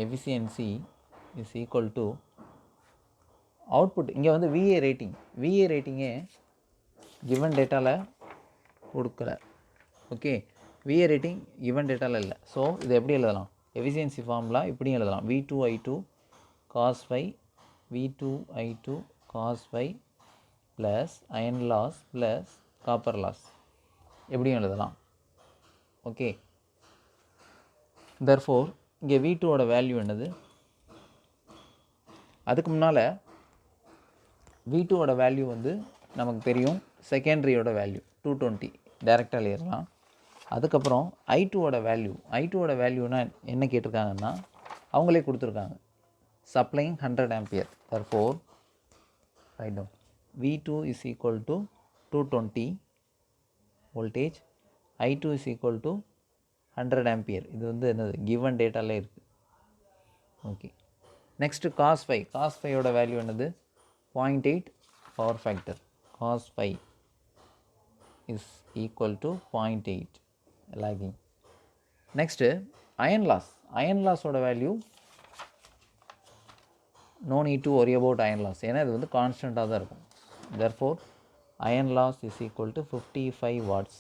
efficiency is equal to output. இங்கே வந்து விஏ ரேட்டிங்கே கிவன் டேட்டாவில் கொடுக்கல. ஓகே, விஏ ரேட்டிங் கிவன் டேட்டாவில் இல்லை. ஸோ இதை எப்படி எழுதலாம்? எஃபிஷியன்சி ஃபார்முலா இப்படியும் எழுதலாம். V2I2 cos phi V2I2 cos phi plus iron loss plus copper loss எப்படியும் எழுதலாம். ஓகே, therefore இங்கே V2 ஓட வேல்யூ என்னது? அதுக்கு முன்னால் V2 ஓட வேல்யூ வந்து நமக்கு தெரியும். செகண்டரியோட வேல்யூ 220 டைரெக்டாக எழுதலாம். அதுக்கப்புறம் I2 ஓட வேல்யூனா என்ன கேட்டிருக்காங்கன்னா, அவங்களே கொடுத்துருக்காங்க. Supplying 100 ampere. therefore write down V2 is equal to 220 voltage, I2 is equal to 100 ampere. இது வந்து என்னது? கிவன் டேட்டாலே இருக்குது. ஓகே, நெக்ஸ்ட்டு cos phi ஓட வேல்யூ என்னது? 0.8 power factor. cos phi is equal to 0.8 lagging. Next iron லாஸோட value no need to worry about iron loss. ஏன்னா இது வந்து கான்ஸ்டண்ட்டாக தான் இருக்கும். therefore iron loss is equal to 55 watts.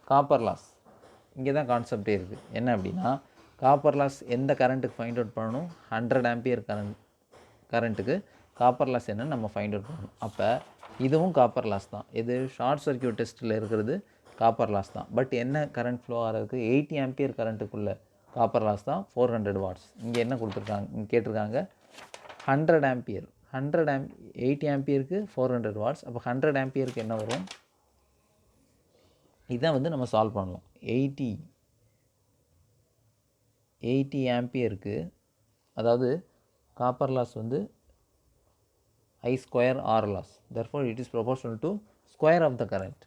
Copper loss இங்கே தான் கான்செப்டே இருக்குது. என்ன அப்படின்னா, காப்பர் லாஸ் எந்த கரண்ட்டுக்கு ஃபைண்ட் அவுட் பண்ணணும்? 100 ஆம்பியர் கரண்ட்டுக்கு காப்பர் லாஸ் என்னன்னு நம்ம ஃபைண்ட் அவுட் பண்ணணும். அப்போ இதுவும் காப்பர் லாஸ் தான். இது ஷார்ட் சர்க்யூட் டெஸ்ட்டில் இருக்கிறது காப்பர் லாஸ் தான். பட் என்ன கரண்ட் ஃப்ளோ ஆகிறதுக்கு? 80 ஆம்பியர் கரண்ட்டுக்குள்ளே காப்பர் லாஸ் தான் 400 வாட்ஸ். இங்கே என்ன கொடுத்துருக்காங்க? இங்கே கேட்டிருக்காங்க 100 ஆம்பியர். 80 ஆம்பியருக்கு 400 வாட்ஸ். அப்போ 100 ஆம்பியருக்கு என்ன வரும்? இதான் வந்து நம்ம சால்வ் பண்ணலாம். 80 ஆம்பியருக்கு, அதாவது காப்பர் லாஸ் வந்து I square R loss. therefore it is proportional to square of the current.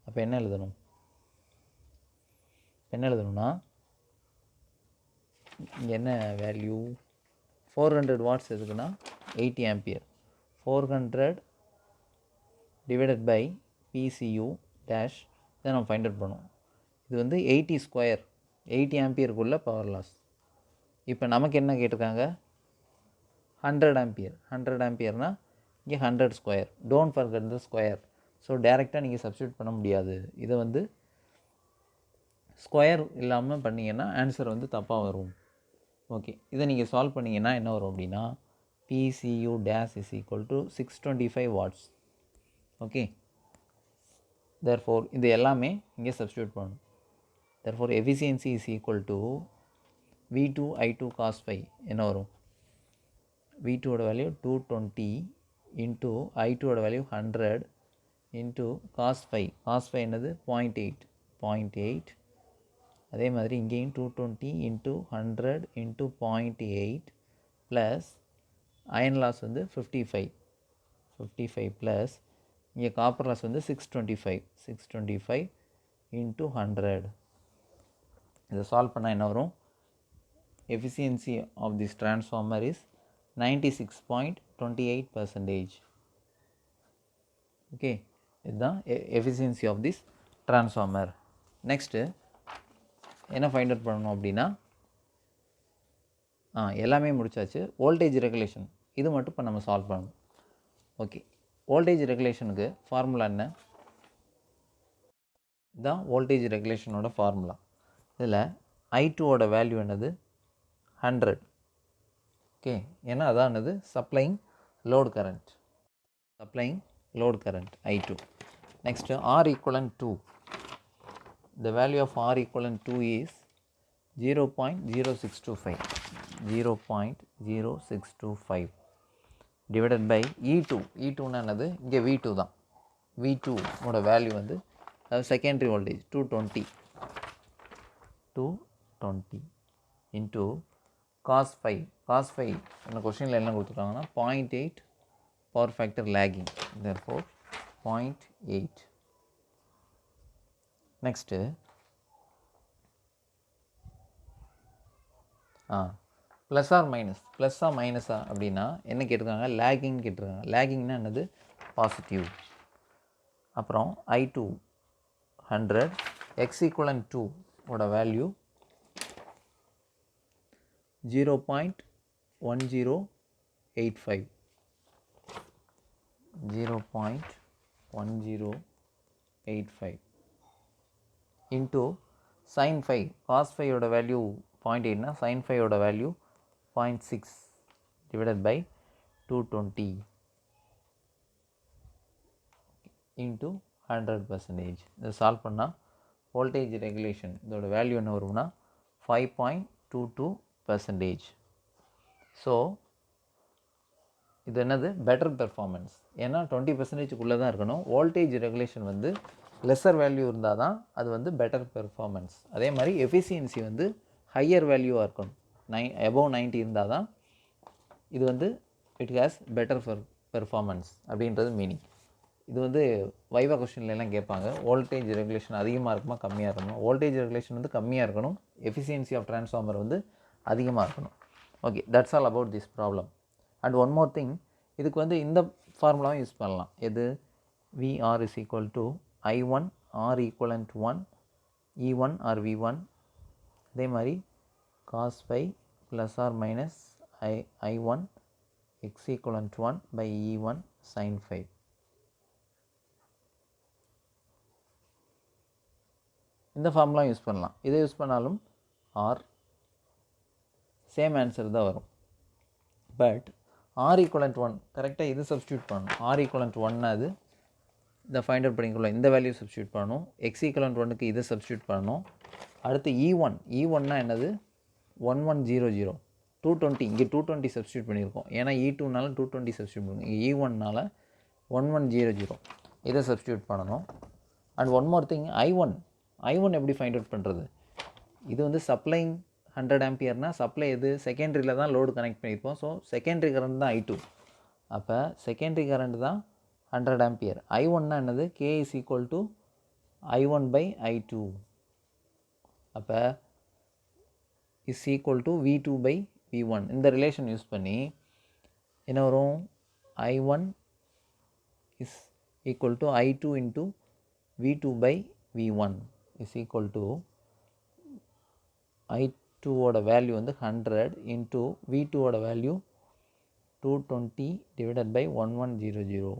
அப்போ என்ன எழுதணும்னா, இங்கே என்ன வேல்யூ? 400 வாட்ஸ் எதுக்குன்னா 80 ampere. 400 divided by PCU dash இதை நம்ம ஃபைண்ட் அவுட் பண்ணுவோம். இது வந்து 80 ஸ்கொயர், 80 ஆம்பியருக்குள்ள பவர் லாஸ். இப்போ நமக்கு என்ன கேட்டிருக்காங்க? 100 ஆம்பியர். 100 ஆம்பியர்னால் இங்கே 100 square. Don't forget the square. So டேரெக்டாக நீங்கள் சப்ஸ்டியூட் பண்ண முடியாது. இதை வந்து ஸ்கொயர் இல்லாமல் பண்ணிங்கன்னா ஆன்சர் வந்து தப்பாக வரும். ஓகே, இதை நீங்கள் சால்வ் பண்ணிங்கன்னா என்ன வரும் அப்படின்னா, PCU dash is equal to 625 watts. Okay, therefore இது எல்லாமே இங்கே சப்ஸ்டியூட் பண்ணணும். therefore efficiency is equal to V2 I2 cos phi என்ன வரும்? V2 ஓட வேல்யூ 220 இன்ட்டு I2 ஓட வேல்யூ 100 இன்ட்டு cos phi என்னது 0.8 அதே மாதிரி இங்கேயும் 220 into 100 into 0.8 plus iron loss வந்து 55 ப்ளஸ் இங்கே காப்பர் லாஸ் வந்து 625 இன்ட்டு 100. இதை சால்வ் பண்ணால் என்ன வரும்? Efficiency of this transformer is 96.28%. Okay, இதுதான் efficiency of this transformer. Next என்ன ஃபைண்ட் அவுட் பண்ணணும் அப்படின்னா, எல்லாமே முடிச்சாச்சு. வோல்டேஜ் ரெகுலேஷன் இது மட்டும் இப்போ நம்ம சால்வ் பண்ணணும். ஓகே, வோல்டேஜ் ரெகுலேஷனுக்கு ஃபார்முலா என்ன? இதுதான் வோல்டேஜ் ரெகுலேஷனோட ஃபார்முலா. இதில் I2ஓட வேல்யூ என்னது? 100. ஓகே, ஏன்னா அதானது supplying load current, I2. Next, R equivalent 2. The value of R equivalent 2 is 0.0625 divided by E2. E2 என்னது? இங்கே V2 தான். V2 ஓட வேல்யூ வந்து secondary voltage 220 into cos phi இந்த கொஸ்டினில் என்ன கொடுத்துருக்காங்கன்னா 0.8 power factor lagging, therefore 0.8. Next ப்ளஸ்ஸா மைனஸா அப்படின்னா என்ன கேட்டிருக்காங்க? லேகிங் கேட்டிருக்காங்க. லேகிங்னா என்னது? பாசிட்டிவ். அப்புறம் I2 100 x equivalent 2 ஓட value 0.1085 into sin phi. cos phi ஓட வேல்யூ 0.8னா sin phi ஓட வேல்யூ 0.6 divided by 220 இன்ட்டு 100%. இதை சால்வ் பண்ணால் வோல்டேஜ் ரெகுலேஷன் இதோட வேல்யூ என்ன வரும்னா 5.22%. ஸோ இது என்னது? Better performance. ஏன்னா 20%க்குள்ளே தான் இருக்கணும். வோல்டேஜ் ரெகுலேஷன் வந்து லெஸர் வேல்யூ இருந்தால் தான் அது வந்து பெட்டர் பெர்ஃபார்மன்ஸ். அதே மாதிரி எஃபிஷியன்சி வந்து ஹையர் வேல்யூவாக இருக்கணும். above 90 இருந்தால் தான் இது வந்து இட் ஹேஸ் பெட்டர் பெர்ஃபார்மன்ஸ் அப்படின்றது மீனிங். இது வந்து வைவா கொஸ்டின்லாம் கேட்பாங்க. வோல்டேஜ் ரெகுலேஷன் அதிகமாக இருக்குமா கம்மியாக இருக்கணும்? வோல்டேஜ் ரெகுலேஷன் வந்து கம்மியாக இருக்கணும், எஃபிஷியன்சி ஆஃப் டிரான்ஸ்ஃபார்மர் வந்து அதிகமாக இருக்கணும். Okay, that's all about this problem. And one more thing, இதுக்கு வந்து இந்த ஃபார்முலாவும் யூஸ் பண்ணலாம். எது? VR is equal to I1 R equivalent 1 E1 or V1. அதே மாதிரி cos phi plus or minus I1 x equivalent 1 by E1 sin phi. இந்த formula use பண்ணலாம். இதை யூஸ் பண்ணாலும் ஆர் சேம் ஆன்சர் தான் வரும். பட் R equivalent 1 கரெக்டாக இது சப்ஸ்டியூட் பண்ணணும். R equivalent 1 அது இதை ஃபைண்ட் அவுட் பண்ணிக்கொள்ள இந்த வேல்யூ சப்ஸ்டியூட் பண்ணணும். X equivalent 1க்கு இதை சப்ஸ்டியூட் பண்ணணும். அடுத்து E1னா என்னது? 1100 220. இங்கே 220 சப்ஸ்டியூட் பண்ணியிருக்கோம். ஏன்னா E2னால 220 சப்ஸ்டியூட் பண்ணுங்க. இங்கே E1னால 1100 இதை சப்ஸ்டியூட் பண்ணணும். And one more thing, I1 எப்படி ஃபைண்ட் அவுட் பண்ணுறது? இது வந்து சப்ளைங் 100 ஆம்பியர்னா சப்ளை எது? செகண்டரியில் தான் லோடு கனெக்ட் பண்ணியிருப்போம். ஸோ செகண்டரி கரண்ட் தான் I2. அப்போ செகண்டரி கரண்ட் தான் 100 ஆம்பியர். I1னா என்னது? K is equal to I1 by I2. அப்போ is equal to V2 by V1. இந்த ரிலேஷன் யூஸ் பண்ணி என்ன வரும்? I1 is equal to I2 into V2 by V1 is equal to I2 ஓட value வந்து 100 into V2 ஓட value 220 divided by 1100.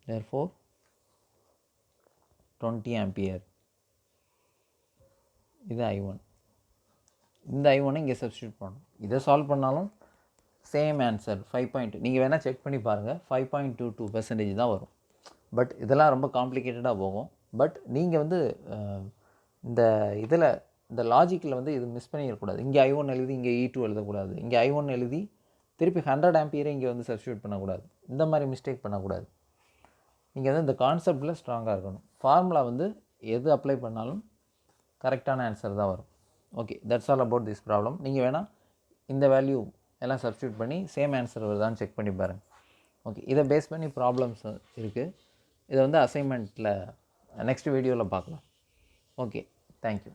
Therefore 20 ampere. இது I1. இந்த I1 இங்கே சப்ஸ்டியூட் பண்ணணும். இதை சால்வ் பண்ணாலும் சேம் ஆன்சர் 5. நீங்கள் வேணால் செக் பண்ணி பாருங்கள். 5.22% தான் வரும். பட் இதெல்லாம் ரொம்ப காம்ப்ளிகேட்டடாக போகும். பட் நீங்கள் வந்து இந்த இதில் இந்த லாஜிக்கில் வந்து இது மிஸ் பண்ணிடக்கூடாது. இங்கே I1 எழுதி இங்கே E2 எழுதக்கூடாது. இங்கே I1 எழுதி திருப்பி 100 ஆம்பியரை இங்கே வந்து சப்ஸ்டியூட் பண்ணக்கூடாது. இந்த மாதிரி மிஸ்டேக் பண்ணக்கூடாது. நீங்கள் வந்து இந்த கான்செப்டில் ஸ்ட்ராங்காக இருக்கணும். ஃபார்முலா வந்து எது அப்ளை பண்ணாலும் கரெக்டான ஆன்சர் தான் வரும். Okay, that's all about this problem. நீங்கள் வேணால் இந்த வேல்யூ எல்லாம் சப்ஸ்டியூட் பண்ணி சேம் ஆன்சர் வருதான்னு செக் பண்ணி பாருங்கள். ஓகே, இதை பேஸ் பண்ணி ப்ராப்ளம்ஸ் இருக்குது. இதை வந்து அசைன்மெண்ட்டில் நெக்ஸ்ட் வீடியோவில் பார்க்கலாம். Okay, thank you.